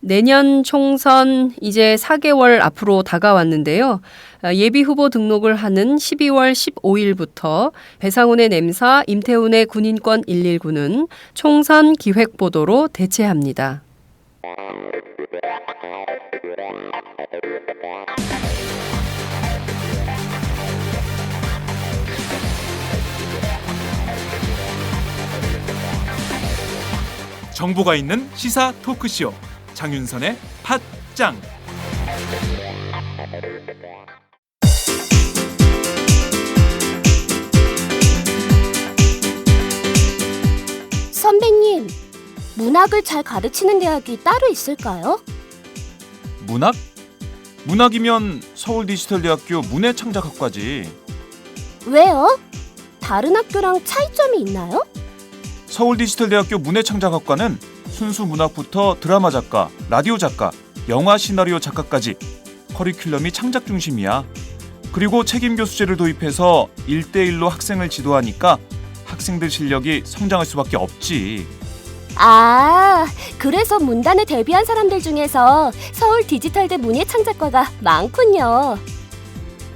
내년 총선 이제 4개월 앞으로 다가왔는데요. 예비 후보 등록을 하는 12월 15일부터 배상훈의 nem사, 임태훈의 군인권 119는 총선 기획보도로 대체합니다. 정보가 있는 시사 토크쇼 장윤선의 팟짱. 선배님, 문학을 잘 가르치는 대학이 따로 있을까요? 문학? 문학이면 서울디지털대학교 문해창작학과지. 왜요? 다른 학교랑 차이점이 있나요? 서울디지털대학교 문해창작학과는 순수 문학부터 드라마 작가, 라디오 작가, 영화 시나리오 작가까지 커리큘럼이 창작 중심이야. 그리고 책임 교수제를 도입해서 1대1로 학생을 지도하니까 학생들 실력이 성장할 수밖에 없지. 아, 그래서 문단에 데뷔한 사람들 중에서 서울 디지털대 문예창작과가 많군요.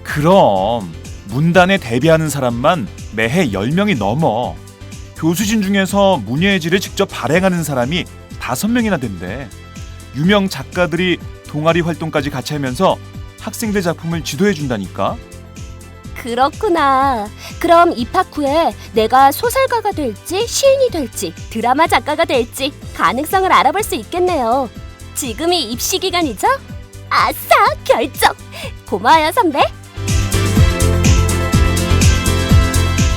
그럼 문단에 데뷔하는 사람만 매해 10명이 넘어. 교수진 중에서 문예의 질을 직접 발행하는 사람이 5명이나 된대. 유명 작가들이 동아리 활동까지 같이 하면서 학생들 작품을 지도해 준다니까. 그렇구나. 그럼 입학 후에 내가 소설가가 될지 시인이 될지 드라마 작가가 될지 가능성을 알아볼 수 있겠네요. 지금이 입시 기간이죠? 아싸, 결정! 고마워요, 선배.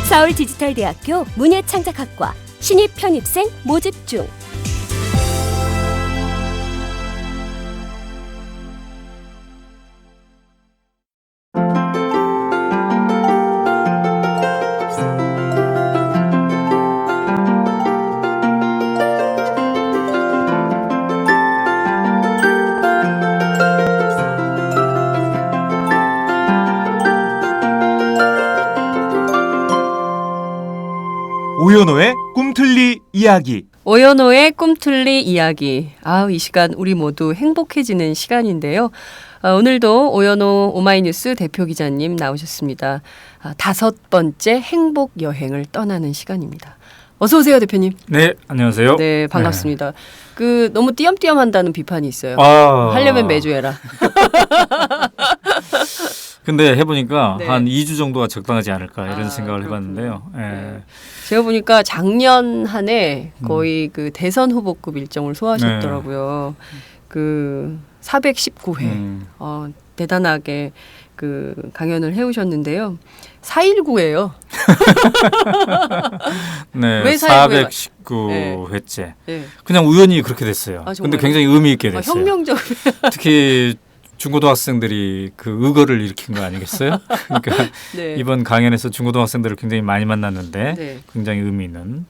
서울디지털대학교 문예창작학과 신입 편입생 모집 중. 오연호의 꿈틀리 이야기. 오연호의 꿈틀리 이야기. 이 시간 우리 모두 행복해지는 시간인데요. 오늘도 오연호 오마이뉴스 대표 기자님 나오셨습니다. 5번째 행복 여행을 떠나는 시간입니다. 어서 오세요, 대표님. 네, 안녕하세요. 네, 반갑습니다. 너무 띄엄띄엄 한다는 비판이 있어요. 하려면 매주 해라. 근데 해보니까 네. 한 2주 정도가 적당하지 않을까 이런 생각을 그렇군요. 해봤는데요. 네. 제가 보니까 작년 한 해 거의 그 대선 후보급 일정을 소화하셨더라고요. 419회 대단하게 강연을 해오셨는데요. 419예요. 네, 왜 419회째. 네. 그냥 우연히 그렇게 됐어요. 근데 굉장히 의미 있게 됐어요. 혁명적. 특히 중고등학생들이 의거를 일으킨 거 아니겠어요? 그러니까 네. 이번 강연에서 중고등학생들을 굉장히 많이 만났는데 네. 굉장히 의미 있는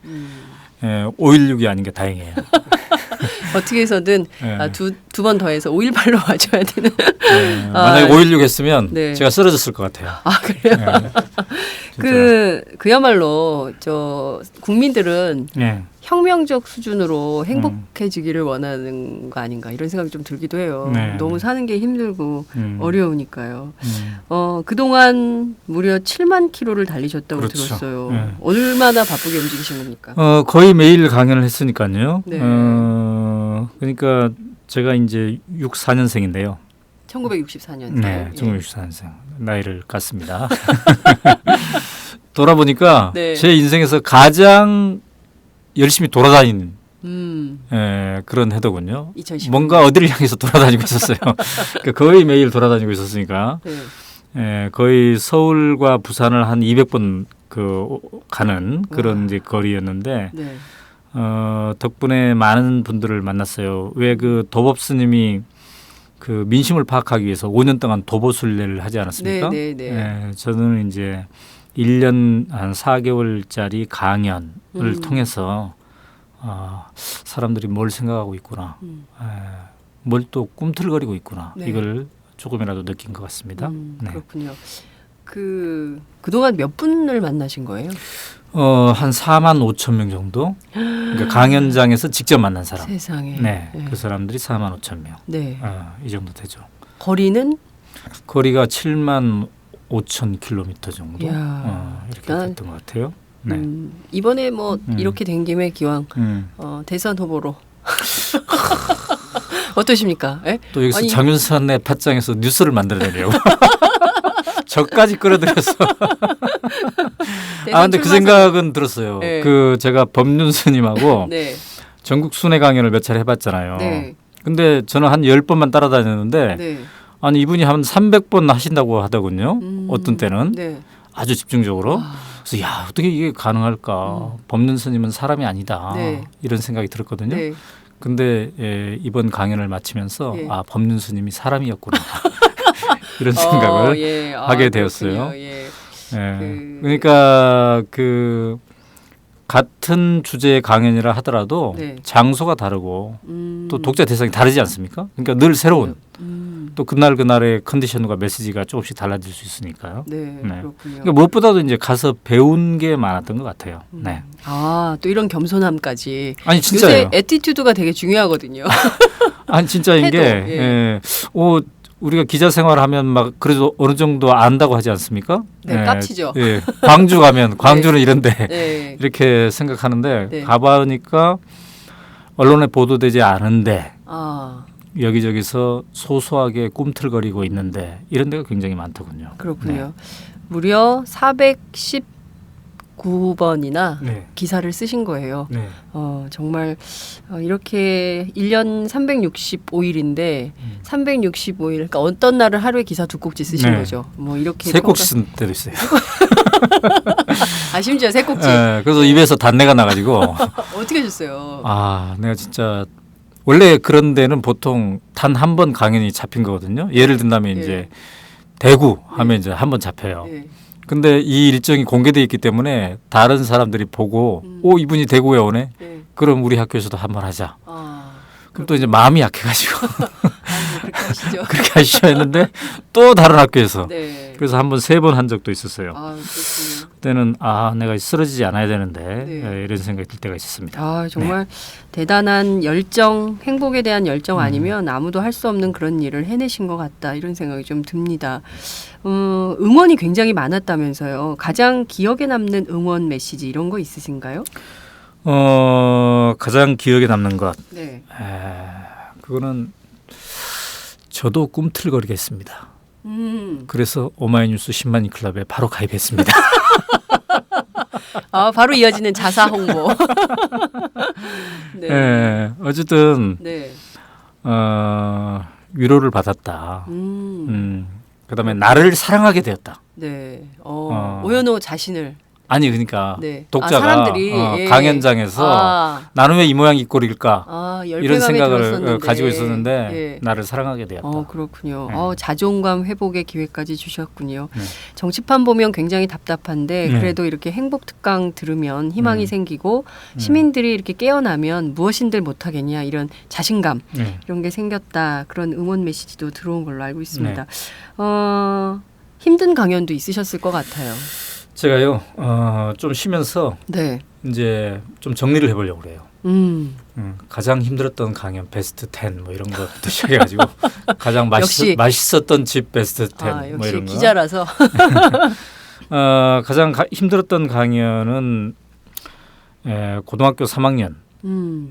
5.16이 아닌 게 다행이에요. 어떻게 해서든 네. 두 번 더해서 5.18로 와줘야 되는. 네, 만약에 5.16 했으면 네. 제가 쓰러졌을 것 같아요. 그래요? 네, 그야말로 국민들은 네. 혁명적 수준으로 행복해지기를 원하는 거 아닌가 이런 생각이 좀 들기도 해요. 네. 너무 사는 게 힘들고 어려우니까요. 음. 그동안 무려 7만 킬로를 달리셨다고 그렇죠. 들었어요. 네. 얼마나 바쁘게 움직이신 겁니까? 거의 매일 강연을 했으니까요. 네. 그러니까 제가 이제 64년생인데요. 1964년. 네, 1964년생. 나이를 깠습니다. 돌아보니까 네. 제 인생에서 가장 열심히 돌아다니는 그런 해더군요. 2010년. 뭔가 어디를 향해서 돌아다니고 있었어요. 그러니까 거의 매일 돌아다니고 있었으니까 네. 거의 서울과 부산을 한 200번 가는 그런 이제 거리였는데 네. 덕분에 많은 분들을 만났어요. 왜 도법 스님이 민심을 파악하기 위해서 5년 동안 도보순례를 하지 않았습니까? 네. 저는 이제 1년 한 4개월짜리 강연을 통해서 사람들이 뭘 생각하고 있구나, 뭘 또 꿈틀거리고 있구나, 네. 이걸 조금이라도 느낀 것 같습니다. 네. 그렇군요. 그동안 몇 분을 만나신 거예요? 한 4만 5천 명 정도. 그러니까 강연장에서 직접 만난 사람. 세상에. 네, 네. 그 사람들이 4만 5천 명. 네. 이 정도 되죠. 거리는 거리가 7만 5천 킬로미터 정도. 이야, 이렇게 난- 됐던 것 같아요. 네. 이번에 뭐 음. 이렇게 된 김에 기왕 음. 대선 후보로 어떠십니까? 예? 또 여기서 아니- 정윤선의 팟짱에서 뉴스를 만들어내려고. 저까지 끌어들여서. 대선 근데 그 출마선- 생각은 들었어요. 네. 그 제가 법륜 스님하고 네. 전국 순회 강연을 몇 차례 해봤잖아요. 네. 근데 저는 한 10번만 따라다녔는데 네. 아니 이분이 한 300번 하신다고 하더군요. 어떤 때는 네. 아주 집중적으로. 아, 그래서 야 어떻게 이게 가능할까. 법륜 스님은 사람이 아니다. 네. 이런 생각이 들었거든요. 네. 근데 이번 강연을 마치면서 예. 법륜 스님이 사람이었구나. 이런 생각을 예. 하게 되었어요. 그렇군요. 예. 그러니까 그 같은 주제의 강연이라 하더라도 네. 장소가 다르고 음, 또 독자 대상이 다르지 않습니까? 그러니까 늘 새로운 또 그날의 컨디션과 메시지가 조금씩 달라질 수 있으니까요. 네, 네. 그렇군요. 그러니까 무엇보다도 이제 가서 배운 게 많았던 것 같아요. 네. 또 이런 겸손함까지. 아니 요새 진짜예요. 애티튜드가 되게 중요하거든요. 아니 진짜인 태도, 게 예. 우리가 기자 생활하면 막 그래도 어느 정도 안다고 하지 않습니까? 네, 깝치죠. 예. 광주 가면 광주는 이런데 네. 이렇게 생각하는데 네. 가보니까 언론에 보도되지 않은데 아, 여기저기서 소소하게 꿈틀거리고 있는데 이런 데가 굉장히 많더군요. 그렇군요. 무려 419번이나 네. 기사를 쓰신 거예요. 네. 정말 이렇게 1년 365일인데 365일 그러니까 어떤 날은 하루에 기사 두 꼭지 쓰신 네. 거죠. 뭐 이렇게 세 꼭지 쓴 때도 있어요. 심지어 세 꼭지. 그래서 입에서 단내가 나가지고 어떻게 하셨어요? 내가 진짜 원래 그런 데는 보통 단 한 번 강연이 잡힌 거거든요. 예를 든다면 예. 이제 대구 하면 이제 한 번 잡혀요. 네. 근데 이 일정이 공개돼 있기 때문에 다른 사람들이 보고 이분이 대구에 오네. 네. 그럼 우리 학교에서도 한 번 하자. 그럼 또 이제 그렇군요. 마음이 약해가지고 그렇게 하시죠. 그렇게 하시려 했는데 또 다른 학교에서 네. 그래서 한 번 3번 한 적도 있었어요. 그렇군요. 그때는 내가 쓰러지지 않아야 되는데 네. 이런 생각이 들 때가 있었습니다. 정말 대단한 열정, 행복에 대한 열정 아니면 아무도 할 수 없는 그런 일을 해내신 것 같다 이런 생각이 좀 듭니다. 응원이 굉장히 많았다면서요. 가장 기억에 남는 응원 메시지 이런 거 있으신가요? 가장 기억에 남는 것 네. 그거는 저도 꿈틀거리겠습니다. 그래서 오마이뉴스 10만인 클럽에 바로 가입했습니다. 바로 이어지는 자사 홍보. 네. 어쨌든 네. 위로를 받았다. 그다음에 나를 사랑하게 되었다. 네. 오연호 자신을. 아니 그러니까 네. 독자가 사람들이 강연장에서 나는 왜 이 모양 이 꼴일까 이런 생각을 들었었는데. 가지고 있었는데 예. 나를 사랑하게 되었다. 그렇군요. 네. 자존감 회복의 기회까지 주셨군요. 네. 정치판 보면 굉장히 답답한데 네. 그래도 이렇게 행복 특강 들으면 희망이 생기고 시민들이 이렇게 깨어나면 무엇인들 못하겠냐 이런 자신감 네. 이런 게 생겼다. 그런 응원 메시지도 들어온 걸로 알고 있습니다. 네. 힘든 강연도 있으셨을 것 같아요. 제가요 좀 쉬면서 네. 이제 좀 정리를 해보려고 그래요. 가장 힘들었던 강연 베스트 10 뭐 이런 것부터 시작해가지고 가장 역시. 맛있었던 집 베스트 10 뭐 역시 이런 거. 기자라서. 가장 힘들었던 강연은 고등학교 3학년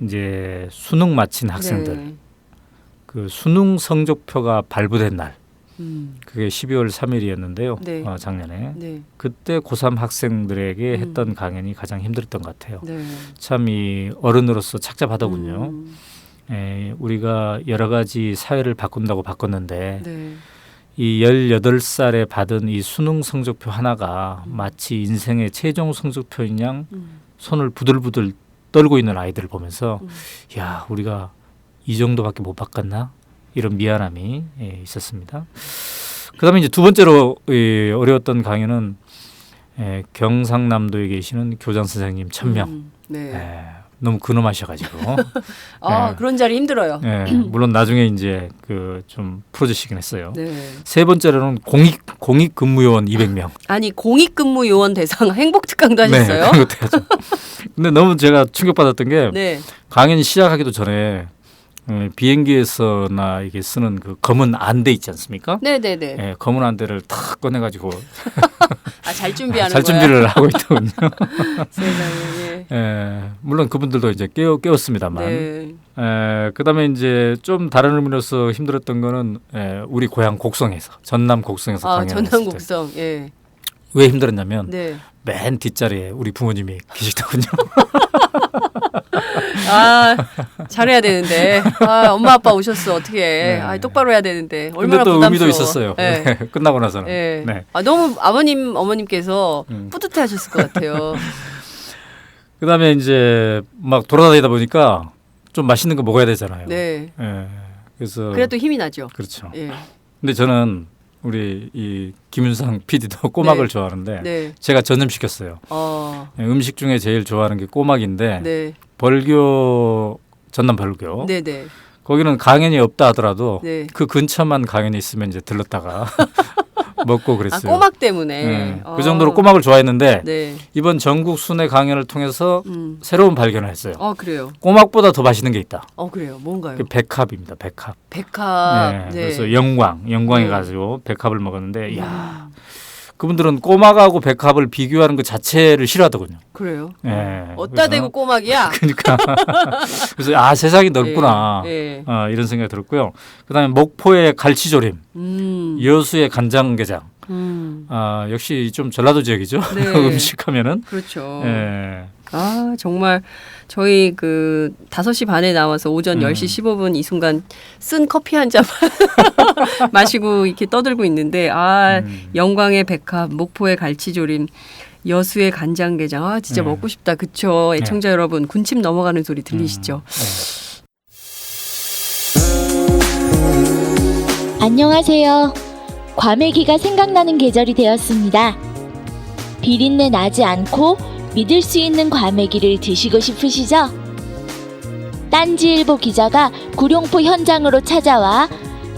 이제 수능 마친 학생들 네. 그 수능 성적표가 발부된 날 그게 12월 3일이었는데요. 네. 작년에 네. 그때 고3 학생들에게 했던 강연이 가장 힘들었던 것 같아요. 네. 참 이 어른으로서 착잡하더군요. 우리가 여러 가지 사회를 바꾼다고 바꿨는데 네. 이 18살에 받은 이 수능 성적표 하나가 마치 인생의 최종 성적표인 양 손을 부들부들 떨고 있는 아이들을 보면서 야 우리가 이 정도밖에 못 바꿨나 이런 미안함이 있었습니다. 그다음에 이제 두 번째로 어려웠던 강연은 경상남도에 계시는 교장 선생님 1000명 네. 너무 근엄하셔가지고 아, 네. 그런 자리 힘들어요. 예, 물론 나중에 이제 그 좀 풀어주시긴 했어요. 네. 세 번째로는 공익 근무요원 200명. 아니 공익근무 요원 대상 행복특강도 하셨어요? 네, 그런 것도 하죠. 근데 너무 제가 충격받았던 게 네. 강연 시작하기도 전에 비행기에서나 이게 쓰는 그 검은 안대 있지 않습니까? 네네네. 예, 검은 안대를 탁 꺼내가지고 아, 잘 준비하는 잘 거야. 준비를 하고 있더군요. 세상에. 예, 물론 그분들도 이제 깨웠습니다만. 네. 그다음에 이제 좀 다른 의미로서 힘들었던 거는 우리 고향 곡성에서 전남 곡성에서 아, 강연을 전남 했을 때. 곡성. 예. 왜 힘들었냐면 네. 맨 뒷자리에 우리 부모님이 계시더군요. 아, 잘해야 되는데. 아, 엄마 아빠 오셨어. 어떻게 해. 네. 아, 똑바로 해야 되는데. 근데 얼마나 또 부담스러워. 의미도 있었어요. 네. 끝나고 나서는. 네. 네. 아, 너무 아버님 어머님께서 뿌듯해 하셨을 것 같아요. 그다음에 이제 막 돌아다니다 보니까 좀 맛있는 거 먹어야 되잖아요. 네. 예. 그래서 그래도 힘이 나죠. 그렇죠. 예. 근데 저는 우리 이 김윤상 PD도 꼬막을 네. 좋아하는데 네. 제가 전념시켰어요. 음식 중에 제일 좋아하는 게 꼬막인데 네. 벌교 전남 벌교 네, 네. 거기는 강연이 없다 하더라도 네. 그 근처만 강연이 있으면 이제 들렀다가 먹고 아, 그랬어요. 꼬막 때문에. 네. 그 정도로 꼬막을 좋아했는데 네. 이번 전국 순회 강연을 통해서 음. 새로운 발견을 했어요. 그래요. 꼬막보다 더 맛있는 게 있다. 그래요. 뭔가요? 그 백합입니다. 백합. 백합. 네. 네. 그래서 영광에 네. 가지고 백합을 먹었는데 야 그분들은 꼬막하고 백합을 비교하는 것 자체를 싫어하더군요. 그래요. 예. 어따 그래서 대고 꼬막이야. 그러니까 그래서 세상이 넓구나. 예. 이런 생각이 들었고요. 그다음에 목포의 갈치조림, 여수의 간장게장. 역시 좀 전라도 지역이죠. 네. 음식하면은. 그렇죠. 예. 아, 정말 저희 그 5시 반에 나와서 오전 10시 15분 이 순간 쓴 커피 한 잔 마시고 이렇게 떠들고 있는데 영광의 백합, 목포의 갈치조림, 여수의 간장게장. 진짜 네. 먹고 싶다. 그쵸? 애청자 여러분 군침 넘어가는 소리 들리시죠? 안녕하세요. 과메기가 생각나는 계절이 되었습니다. 비린내 나지 않고 믿을 수 있는 과메기를 드시고 싶으시죠? 딴지일보 기자가 구룡포 현장으로 찾아와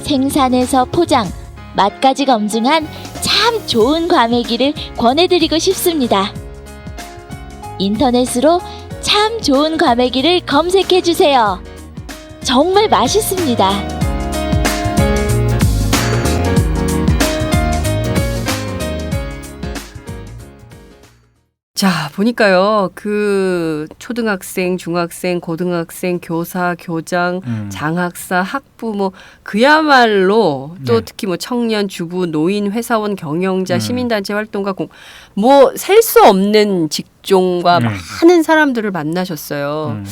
생산에서 포장, 맛까지 검증한 참 좋은 과메기를 권해드리고 싶습니다. 인터넷으로 참 좋은 과메기를 검색해주세요. 정말 맛있습니다. 자, 보니까요. 그 초등학생, 중학생, 고등학생, 교사, 교장, 장학사, 학부모 그야말로 또 네. 특히 뭐 청년, 주부, 노인, 회사원, 경영자, 시민단체 활동가 셀 수 없는 직종과 많은 사람들을 만나셨어요.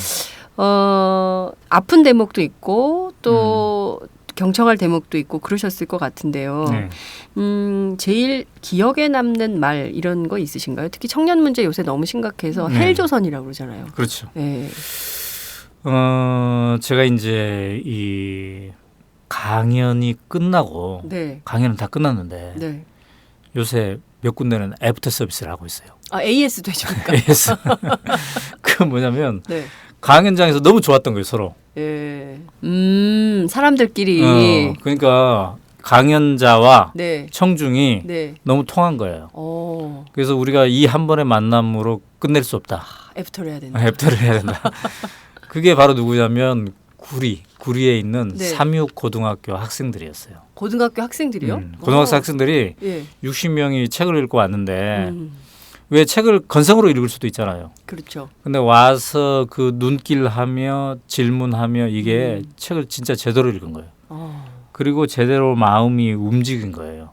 아픈 대목도 있고 또 경청할 대목도 있고 그러셨을 것 같은데요. 네. 제일 기억에 남는 말 이런 거 있으신가요? 특히 청년 문제 요새 너무 심각해서 네. 헬조선이라고 그러잖아요. 그렇죠. 네. 제가 이제 이 강연이 끝나고 네. 강연은 다 끝났는데 네. 요새 몇 군데는 애프터 서비스를 하고 있어요. AS도 해주니까. AS. 그 뭐냐면 네. 강연장에서 너무 좋았던 거예요, 서로. 예. 사람들끼리. 그러니까 강연자와 네. 청중이 네. 너무 통한 거예요. 오. 그래서 우리가 이 한 번의 만남으로 끝낼 수 없다. 애프터를 해야 된다. 애프터를 해야 된다. 그게 바로 누구냐면 구리에 있는 네. 삼육고등학교 학생들이었어요. 고등학교 학생들이요? 고등학생 학생들이 예. 60명이 책을 읽고 왔는데 왜 책을 건성으로 읽을 수도 있잖아요. 그렇죠. 근데 와서 그 눈길하며 질문하며 이게 책을 진짜 제대로 읽은 거예요. 그리고 제대로 마음이 움직인 거예요.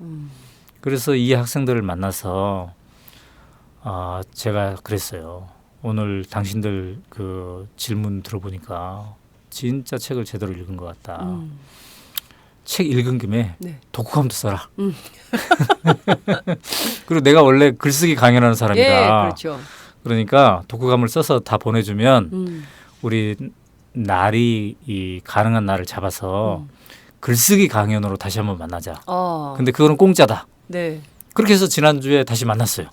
그래서 이 학생들을 만나서 제가 그랬어요. 오늘 당신들 그 질문 들어보니까 진짜 책을 제대로 읽은 것 같다. 책 읽은 김에 네. 독후감도 써라. 그리고 내가 원래 글쓰기 강연하는 사람이다. 예, 그렇죠. 그러니까 독후감을 써서 다 보내주면 우리 날이 이 가능한 날을 잡아서 글쓰기 강연으로 다시 한번 만나자. 근데 그거는 공짜다. 네. 그렇게 해서 지난주에 다시 만났어요.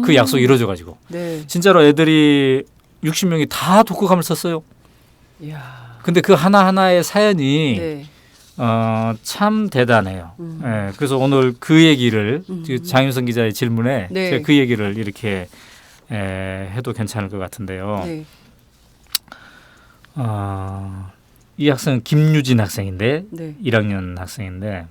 그 약속 이루어져가지고. 네. 진짜로 애들이 60명이 다 독후감을 썼어요. 이야. 근데 그 하나하나의 사연이 네. 참 대단해요. 예, 그래서 오늘 그 얘기를 그 장윤성 기자의 질문에 네. 제가 그 얘기를 이렇게 해도 괜찮을 것 같은데요. 네. 이 학생은 김유진 학생인데 네. 1학년 학생인데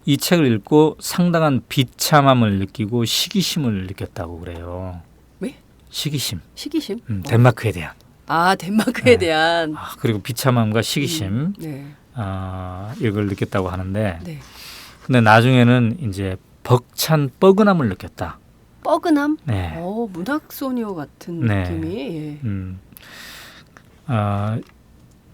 이 책을 읽고 상당한 비참함을 느끼고 시기심을 느꼈다고 그래요. 왜? 시기심. 시기심? 덴마크에 대한. 아, 덴마크에 네. 대한. 그리고 비참함과 시기심 네. 이걸 느꼈다고 하는데 네. 근데 나중에는 이제 벅찬 뻐근함을 느꼈다. 뻐근함? 네. 문학 소녀 같은 네. 느낌이. 예.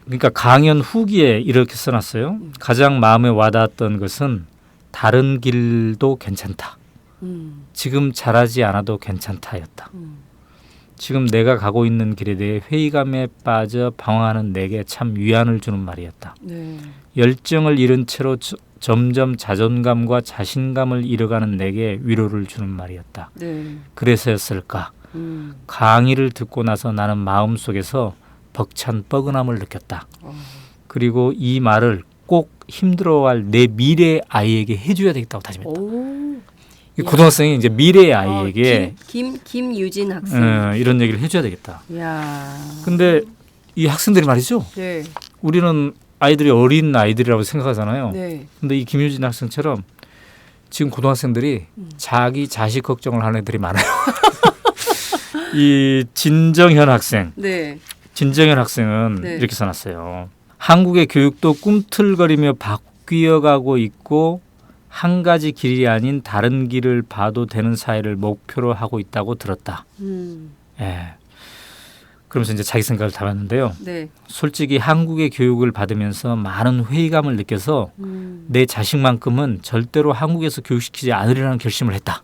그러니까 강연 후기에 이렇게 써놨어요. 가장 마음에 와닿았던 것은 다른 길도 괜찮다. 지금 잘하지 않아도 괜찮다였다. 지금 내가 가고 있는 길에 대해 회의감에 빠져 방황하는 내게 참 위안을 주는 말이었다. 네. 열정을 잃은 채로 점점 자존감과 자신감을 잃어가는 내게 위로를 주는 말이었다. 네. 그래서였을까? 강의를 듣고 나서 나는 마음속에서 벅찬 뻐근함을 느꼈다. 그리고 이 말을 꼭 힘들어할 내 미래 아이에게 해줘야 되겠다고 다짐했다. 오. 이 고등학생이 이제 미래 아이에게 김유진 학생. 이런 얘기를 해줘야 되겠다. 야. 근데 이 학생들이 말이죠. 네. 우리는 아이들이 어린 아이들이라고 생각하잖아요. 네. 근데 이 김유진 학생처럼 지금 고등학생들이 자기 자식 걱정을 하는 애들이 많아요. 이 진정현 학생. 네. 진정현 학생은 네. 이렇게 써놨어요. 한국의 교육도 꿈틀거리며 바뀌어가고 있고 한 가지 길이 아닌 다른 길을 봐도 되는 사회를 목표로 하고 있다고 들었다. 예. 그러면서 이제 자기 생각을 담았는데요. 네. 솔직히 한국의 교육을 받으면서 많은 회의감을 느껴서 내 자식만큼은 절대로 한국에서 교육시키지 않으려는 결심을 했다.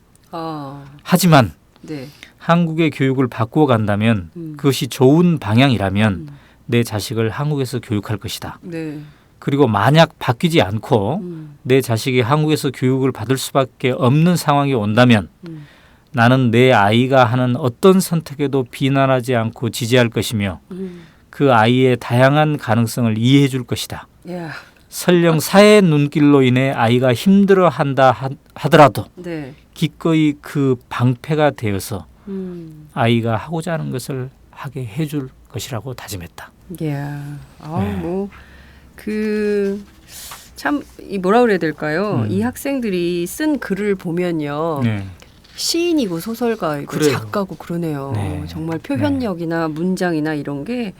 하지만 네. 한국의 교육을 바꾸어 간다면 그것이 좋은 방향이라면 내 자식을 한국에서 교육할 것이다. 네. 그리고 만약 바뀌지 않고 내 자식이 한국에서 교육을 받을 수밖에 없는 상황이 온다면 나는 내 아이가 하는 어떤 선택에도 비난하지 않고 지지할 것이며 그 아이의 다양한 가능성을 이해해 줄 것이다. 야. 설령 사회의 눈길로 인해 아이가 힘들어한다 하더라도 네. 기꺼이 그 방패가 되어서 아이가 하고자 하는 것을 하게 해줄 것이라고 다짐했다. 야. 네. 참 이 뭐라 그래야 될까요? 이 학생들이 쓴 글을 보면요. 네. 시인이고 소설가이고 그래요. 작가고 그러네요. 네. 정말 표현력이나 문장이나 이런 게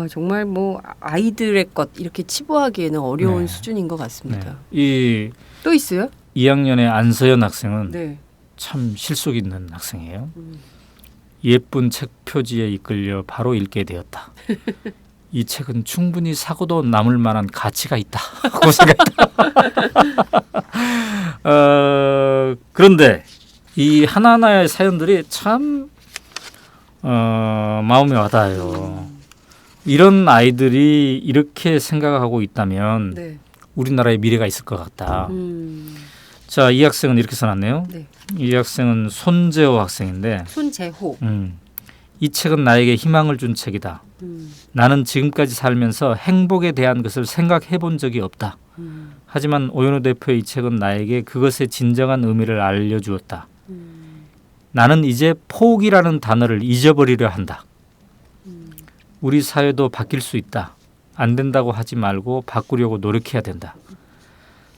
정말 뭐 아이들의 것 이렇게 치부하기에는 어려운 네. 수준인 것 같습니다. 이 또 있어요? 2학년의 안서연 학생은 네. 참 실속 있는 학생이에요. 예쁜 책 표지에 이끌려 바로 읽게 되었다. 이 책은 충분히 사고도 남을 만한 가치가 있다 하고 생각했다. 그런데 이 하나하나의 사연들이 참 마음에 와닿아요. 이런 아이들이 이렇게 생각하고 있다면 네. 우리나라의 미래가 있을 것 같다. 자, 이 학생은 이렇게 써놨네요. 네. 이 학생은 손재호 학생인데 손재호. 이 책은 나에게 희망을 준 책이다. 나는 지금까지 살면서 행복에 대한 것을 생각해 본 적이 없다. 하지만 오연호 대표의 이 책은 나에게 그것의 진정한 의미를 알려주었다. 나는 이제 포기라는 단어를 잊어버리려 한다. 우리 사회도 바뀔 수 있다. 안 된다고 하지 말고 바꾸려고 노력해야 된다.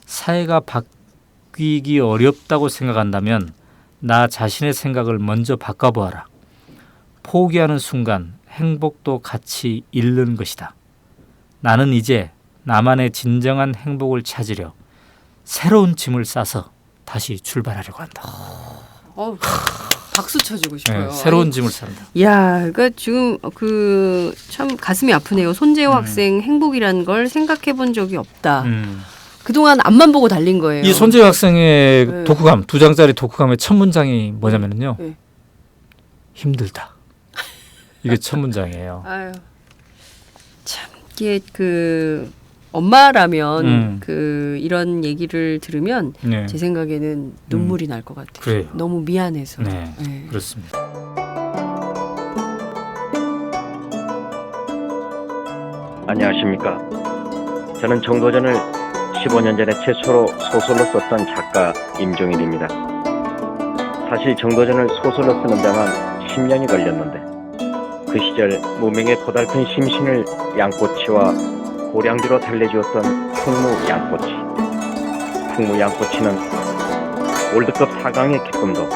사회가 바뀌기 어렵다고 생각한다면 나 자신의 생각을 먼저 바꿔보아라. 포기하는 순간 행복도 같이 잃는 것이다. 나는 이제 나만의 진정한 행복을 찾으려 새로운 짐을 싸서 다시 출발하려고 한다. 박수 쳐주고 싶어요. 네, 새로운 짐을 싼다. 야, 그러니까 지금 참 가슴이 아프네요. 손재호 학생 행복이라는 걸 생각해 본 적이 없다. 그동안 앞만 보고 달린 거예요. 이 손재호 학생의 네. 독후감 2장짜리 독후감의 첫 문장이 뭐냐면요. 네. 힘들다. 이게 첫 문장이에요. 아유, 참 이게 엄마라면 이런 얘기를 들으면 네. 제 생각에는 눈물이 날 것 같아요. 그래요. 너무 미안해서. 네, 네. 그렇습니다. 안녕하십니까. 저는 정도전을 15년 전에 최초로 소설로 썼던 작가 임종일입니다. 사실 정도전을 소설로 쓰는 데만 10년이 걸렸는데 그 시절 무명의 고달픈 심신을 양꼬치와 고량주로 달래주었던 풍무양꼬치. 풍무양꼬치는 월드컵 4강의 기쁨도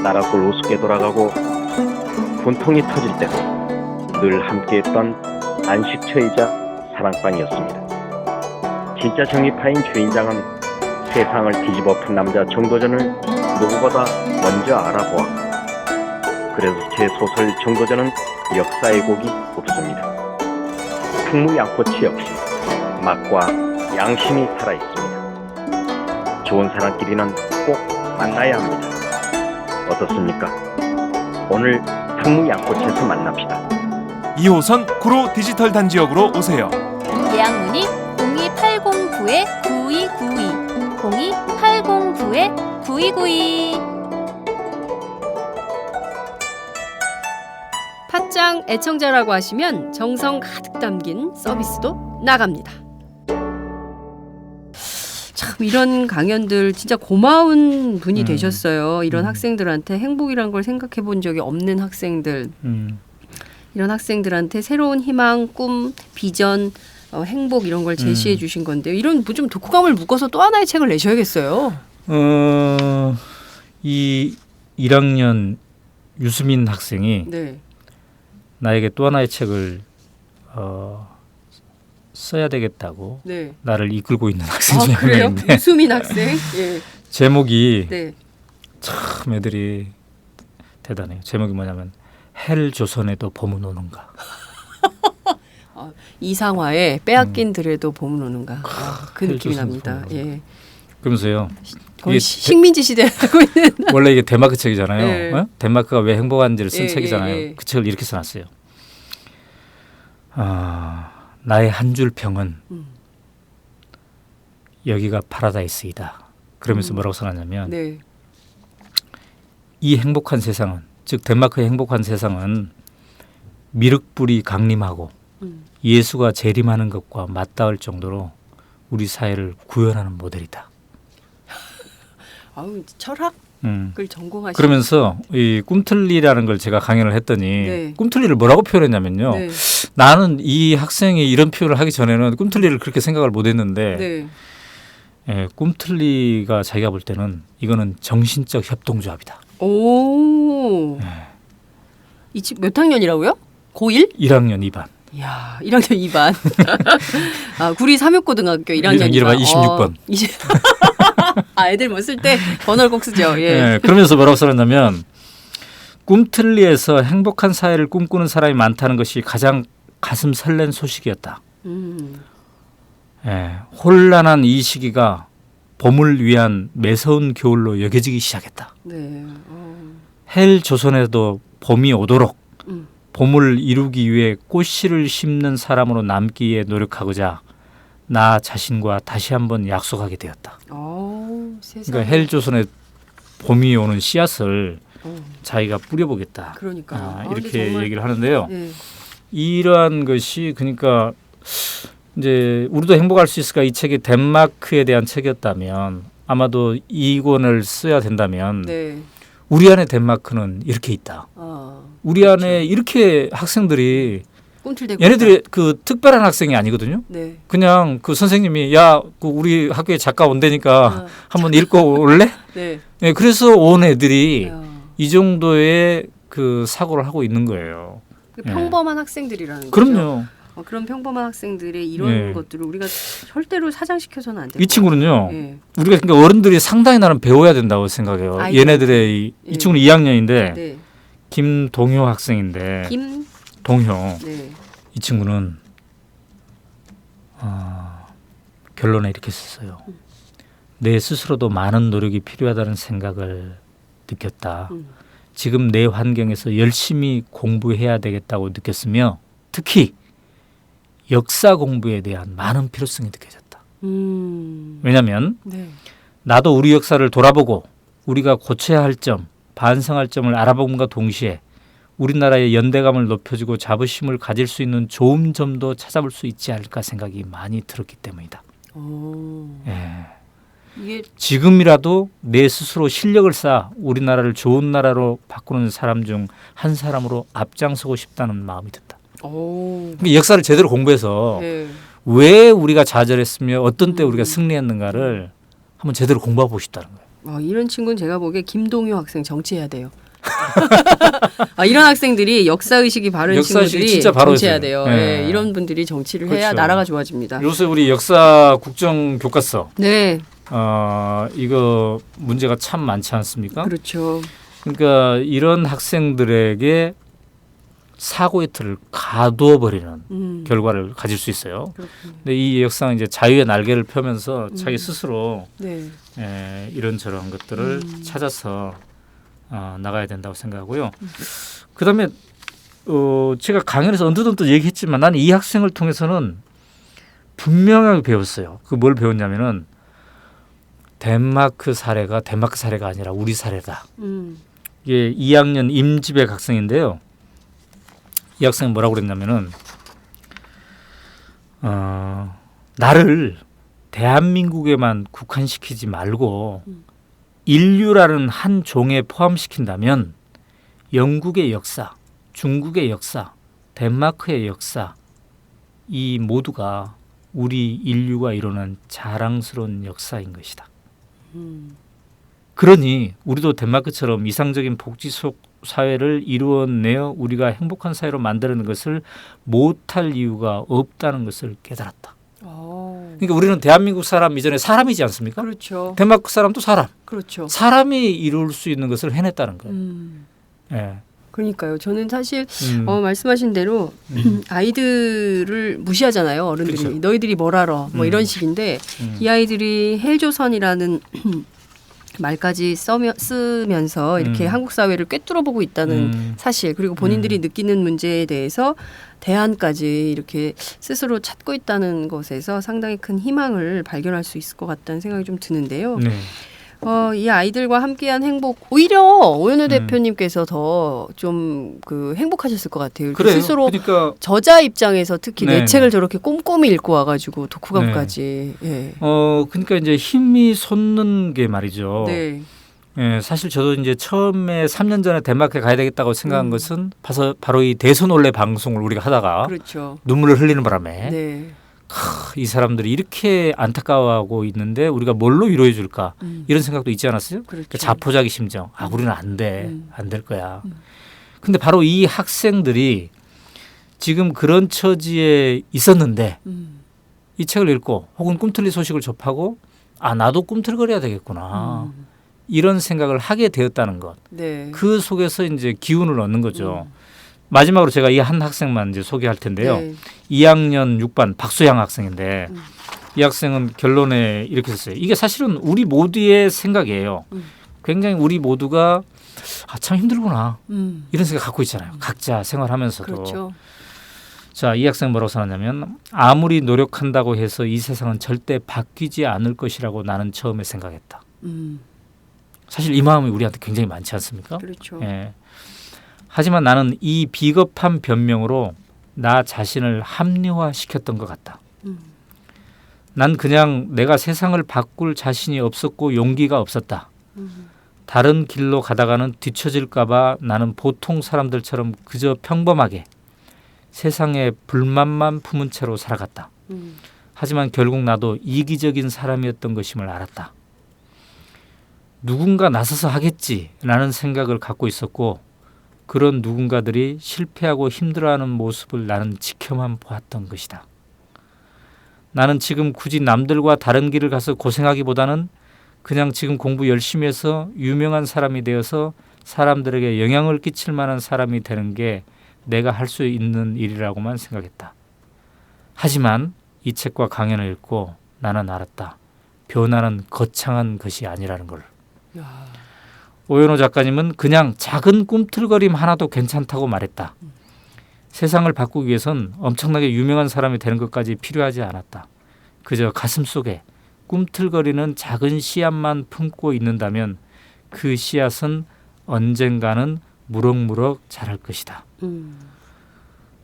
나라골 우습게 돌아가고 분통이 터질 때도 늘 함께했던 안식처이자 사랑방이었습니다. 진짜 정의파인 주인장은 세상을 뒤집어 푼 남자 정도전을 누구보다 먼저 알아보았고 그래서 제 소설 정도전은 역사의 곡이 없습니다. 풍무양꼬치 역시 맛과 양심이 살아있습니다. 좋은 사람끼리는 꼭 만나야 합니다. 어떻습니까? 오늘 풍무양꼬치에서 만납시다. 2호선 구로 디지털 단지역으로 오세요. 예약 문의 02809-9292 02809-9292. 팟짱 애청자라고 하시면 정성 가득 담긴 서비스도 나갑니다. 참 이런 강연들 진짜 고마운 분이 되셨어요. 이런 학생들한테 행복이란 걸 생각해 본 적이 없는 학생들. 이런 학생들한테 새로운 희망, 꿈, 비전, 행복 이런 걸 제시해 주신 건데요. 이런 좀 독후감을 묶어서 또 하나의 책을 내셔야겠어요. 이 1학년 유수민 학생이 네. 나에게 또 하나의 책을 써야 되겠다고 네. 나를 이끌고 있는 학생 중에 한 그래요? 명인데 유수민 학생. 예. 제목이 네. 참 애들이 대단해요. 제목이 뭐냐면 헬 조선에도 봄은 오는가. 이상화에 빼앗긴 들에도 봄은 오는가. 그 느낌이 납니다. 예. 그러면서요. 거의 이게 식민지 시대에 하고 있는. 원래 이게 덴마크 책이잖아요. 네. 어? 덴마크가 왜 행복한지를 쓴 예, 책이잖아요. 예, 예. 그 책을 이렇게 써놨어요. 나의 한 줄 평은 여기가 파라다이스이다. 그러면서 뭐라고 써놨냐면 네. 이 행복한 세상은, 즉 덴마크의 행복한 세상은 미륵불이 강림하고 예수가 재림하는 것과 맞닿을 정도로 우리 사회를 구현하는 모델이다. 아우 철학을 전공하신. 그러면서 이 꿈틀리라는 걸 제가 강연을 했더니 네. 꿈틀리를 뭐라고 표현했냐면요. 네. 나는 이 학생이 이런 표현을 하기 전에는 꿈틀리를 그렇게 생각을 못했는데 네. 예, 꿈틀리가 자기가 볼 때는 이거는 정신적 협동조합이다. 오. 이 집 몇 학년이라고요? 고1? 1학년 2반. 이야, 1학년 2반. 구리 삼육고등학교 1학년 1반 26번. 애들 못 쓸 때 번호를 꼭 쓰죠. 예. 예, 그러면서 뭐라고 써놨냐면 꿈틀리에서 행복한 사회를 꿈꾸는 사람이 많다는 것이 가장 가슴 설렌 소식이었다. 예, 혼란한 이 시기가 봄을 위한 매서운 겨울로 여겨지기 시작했다. 네. 헬 조선에도 봄이 오도록 봄을 이루기 위해 꽃씨를 심는 사람으로 남기에 노력하고자 나 자신과 다시 한번 약속하게 되었다. 세상에. 그러니까 헬 조선에 봄이 오는 씨앗을 자기가 뿌려보겠다. 그러니까 이렇게 얘기를 하는데요. 네. 이러한 것이 그러니까 이제 우리도 행복할 수 있을까 이 책이 덴마크에 대한 책이었다면 아마도 이 권을 써야 된다면 네. 우리 안에 덴마크는 이렇게 있다. 우리 안에 이렇게 학생들이 꿈틀대고. 얘네들이 그 특별한 학생이 아니거든요. 네. 그냥 그 선생님이 야, 그 우리 학교에 작가 온다니까 한번 읽고 올래? 네. 네, 그래서 온 애들이 이 정도의 그 사고를 하고 있는 거예요. 평범한 학생들이라는 거죠. 그럼요. 그런 평범한 학생들의 이런 것들을 우리가 절대로 사장시켜서는 안 돼요. 이 친구는요. 네. 우리가 그러니까 어른들이 상당히 나는 배워야 된다고 생각해요. 아이들. 얘네들의 이 친구는 2학년인데 네. 김동효 학생인데 동효 네. 이 친구는 결론에 이렇게 썼어요. 내 스스로도 많은 노력이 필요하다는 생각을 느꼈다. 지금 내 환경에서 열심히 공부해야 되겠다고 느꼈으며 특히 역사 공부에 대한 많은 필요성이 느껴졌다. 왜냐하면 네. 나도 우리 역사를 돌아보고 우리가 고쳐야 할 점, 반성할 점을 알아봄과 동시에 우리나라의 연대감을 높여주고 자부심을 가질 수 있는 좋은 점도 찾아볼 수 있지 않을까 생각이 많이 들었기 때문이다. 오. 예. 이게 지금이라도 내 스스로 실력을 쌓아 우리나라를 좋은 나라로 바꾸는 사람 중 한 사람으로 앞장서고 싶다는 마음이 든다. 오. 역사를 제대로 공부해서 네. 왜 우리가 좌절했으며 어떤 때 우리가 승리했는가를 한번 제대로 공부하고 싶다는 거예요. 이런 친구는 제가 보기에 김동효 학생 정치해야 돼요. 이런 학생들이 역사의식이 바른 역사의식이 친구들이 진짜 바로 정치해야 있어요. 돼요. 네. 네, 이런 분들이 정치를 해야 그렇죠. 나라가 좋아집니다. 요새 우리 역사 국정 교과서 네, 이거 문제가 참 많지 않습니까? 그렇죠. 그러니까 이런 학생들에게 사고의 틀을 가두어 버리는 결과를 가질 수 있어요. 그렇군요. 근데 이 역사는 이제 자유의 날개를 펴면서 자기 스스로 네, 이런저런 것들을 찾아서 나가야 된다고 생각하고요. 그다음에 제가 강연에서 언뜻 얘기했지만 나는 이 학생을 통해서는 분명하게 배웠어요. 그 뭘 배웠냐면은 덴마크 사례가 아니라 우리 사례다. 이게 2학년 임지백 학생인데요. 이 학생은 뭐라고 그랬냐면은 나를 대한민국에만 국한시키지 말고 인류라는 한 종에 포함시킨다면 영국의 역사, 중국의 역사, 덴마크의 역사 이 모두가 우리 인류가 이루는 자랑스러운 역사인 것이다. 그러니 우리도 덴마크처럼 이상적인 복지 속 사회를 이루어내어 우리가 행복한 사회로 만드는 것을 못할 이유가 없다는 것을 깨달았다. 그러니까 우리는 대한민국 사람 이전에 사람이지 않습니까? 그렇죠. 덴마크 사람도 사람. 그렇죠. 사람이 이룰 수 있는 것을 해냈다는 거예요. 예. 그러니까요. 저는 사실 말씀하신 대로 아이들을 무시하잖아요. 어른들이. 그렇죠. 너희들이 뭘 알아. 뭐 이런 식인데 이 아이들이 헬조선이라는 말까지 쓰면서 이렇게 한국 사회를 꿰뚫어보고 있다는 사실 그리고 본인들이 느끼는 문제에 대해서 대안까지 이렇게 스스로 찾고 있다는 것에서 상당히 큰 희망을 발견할 수 있을 것 같다는 생각이 좀 드는데요. 네. 이 아이들과 함께한 행복 오히려 오연호 대표님께서 더 좀 그 행복하셨을 것 같아요. 그래요. 스스로 그러니까 저자 입장에서 특히 내 네. 책을 저렇게 꼼꼼히 읽고 와가지고 독후감까지. 예. 그러니까 이제 힘이 솟는 게 말이죠. 네. 예, 사실 저도 이제 처음에 3년 전에 덴마크에 가야 되겠다고 생각한 것은 바로 이 대선올레 방송을 우리가 하다가 그렇죠. 눈물을 흘리는 바람에 네. 이 사람들이 이렇게 안타까워하고 있는데 우리가 뭘로 위로해 줄까 이런 생각도 있지 않았어요? 그렇죠. 그 자포자기 심정. 우리는 안 돼. 안 될 거야. 근데 바로 이 학생들이 지금 그런 처지에 있었는데 이 책을 읽고 혹은 꿈틀리 소식을 접하고 나도 꿈틀거려야 되겠구나. 이런 생각을 하게 되었다는 것. 네. 그 속에서 이제 기운을 얻는 거죠. 마지막으로 제가 이 한 학생만 이제 소개할 텐데요. 네. 2학년 6반 박수양 학생인데 이 학생은 결론에 이렇게 썼어요. 이게 사실은 우리 모두의 생각이에요. 굉장히 우리 모두가 참 힘들구나 이런 생각 갖고 있잖아요. 각자 생활하면서도. 그렇죠. 자, 이 학생 뭐라고 써놨냐면 아무리 노력한다고 해서 이 세상은 절대 바뀌지 않을 것이라고 나는 처음에 생각했다. 사실 이 마음이 우리한테 굉장히 많지 않습니까? 그렇죠. 예. 하지만 나는 이 비겁한 변명으로 나 자신을 합리화시켰던 것 같다. 난 그냥 내가 세상을 바꿀 자신이 없었고 용기가 없었다. 다른 길로 가다가는 뒤처질까 봐 나는 보통 사람들처럼 그저 평범하게 세상에 불만만 품은 채로 살아갔다. 하지만 결국 나도 이기적인 사람이었던 것임을 알았다. 누군가 나서서 하겠지라는 생각을 갖고 있었고 그런 누군가들이 실패하고 힘들어하는 모습을 나는 지켜만 보았던 것이다. 나는 지금 굳이 남들과 다른 길을 가서 고생하기보다는 그냥 지금 공부 열심히 해서 유명한 사람이 되어서 사람들에게 영향을 끼칠 만한 사람이 되는 게 내가 할 수 있는 일이라고만 생각했다. 하지만 이 책과 강연을 읽고 나는 알았다. 변화는 거창한 것이 아니라는 걸. 오연호 작가님은 그냥 작은 꿈틀거림 하나도 괜찮다고 말했다. 세상을 바꾸기 위해선 엄청나게 유명한 사람이 되는 것까지 필요하지 않았다. 그저 가슴 속에 꿈틀거리는 작은 씨앗만 품고 있는다면 그 씨앗은 언젠가는 무럭무럭 자랄 것이다.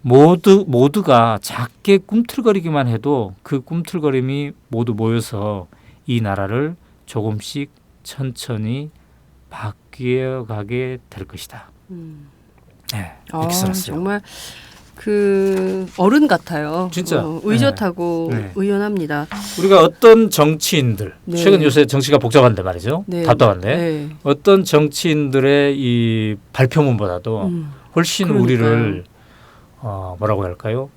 모두가 작게 꿈틀거리기만 해도 그 꿈틀거림이 모두 모여서 이 나라를 조금씩 천천히 바뀌어가게 될 것이다. 네, 이렇게 써놨어요. 정말 그 어른 같아요. 진짜. 의젓하고 네. 의연합니다. 우리가 어떤 정치인들 네. 최근 요새 정치가 복잡한데 말이죠. 네. 답답한데 네. 어떤 정치인들의 이 발표문보다도 훨씬 그러니까요. 우리를 뭐라고 할까요?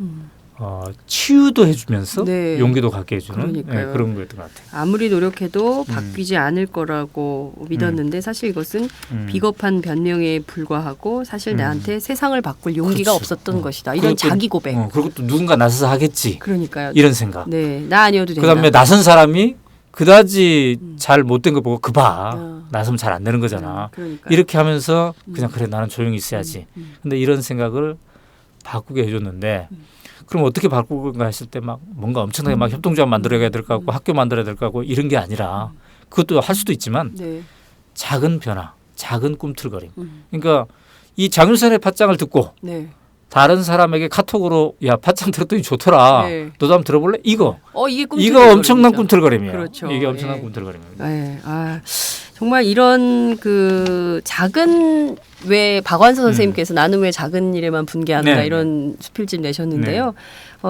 치유도 해주면서 네. 용기도 갖게 해주는 그러니까요. 그런 거였던 것 같아요. 아무리 노력해도 바뀌지 않을 거라고 믿었는데 사실 이것은 비겁한 변명에 불과하고 사실 나한테 세상을 바꿀 용기가 그렇죠. 없었던 것이다. 이런 그것도- 자기 고백. 그리고 또 누군가 나서서 하겠지. 그러니까요. 이런 생각. 네, 나 아니어도 된다. 그다음에 나선 사람이 그다지 잘 못된 거 보고 그봐 어. 나서면 잘 안 되는 거잖아. 그러니까 이렇게 하면서 그냥 그래 나는 조용히 있어야지. 근데 이런 생각을 바꾸게 해줬는데 그럼 어떻게 바꾸는가 했을 때 막 뭔가 엄청나게 막 협동조합 만들어야 될 것 같고 학교 만들어야 될 것 같고 이런 게 아니라 그것도 할 수도 있지만 네. 작은 변화, 작은 꿈틀거림. 그러니까 이 장윤선의 팟짱을 듣고 네. 다른 사람에게 카톡으로 야 팟짱 들었더니 좋더라. 네. 너도 한번 들어볼래? 이거 이게 이거 엄청난 꿈틀거림이에요. 그렇죠. 이게 엄청난 예. 꿈틀거림입니다. 네. 정말 이런 그 작은 왜 박완서 선생님께서 나는 왜 작은 일에만 분개하는가 네, 이런 수필집 내셨는데요.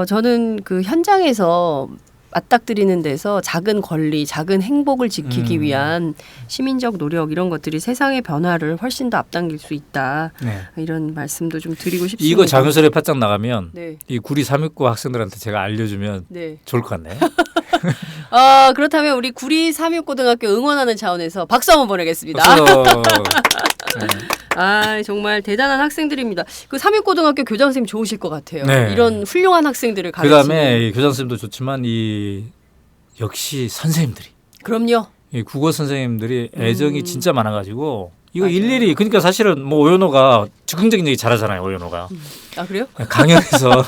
저는 그 현장에서 맞닥뜨리는 데서 작은 권리, 작은 행복을 지키기 위한 시민적 노력 이런 것들이 세상의 변화를 훨씬 더 앞당길 수 있다. 네. 이런 말씀도 좀 드리고 싶습니다. 이거 장윤선의 팟짱 나가면 네. 이 구리 369 학생들한테 제가 알려주면 네. 좋을 것 같네. 그렇다면 우리 구리 3육고등학교 응원하는 차원에서 박수 한번 보내겠습니다. 정말 대단한 학생들입니다. 그 3육고등학교 교장 선생님 좋으실 것 같아요. 네. 이런 훌륭한 학생들을 가르치는. 그다음에 이 교장 선생님도 좋지만 이 역시 선생님들이 그럼요. 이 국어 선생님들이 애정이 진짜 많아가지고 이거 맞아요. 일일이 그러니까 사실은 뭐 오연호가 즉흥적인 얘기 잘하잖아요. 오연호가 그래요? 강연에서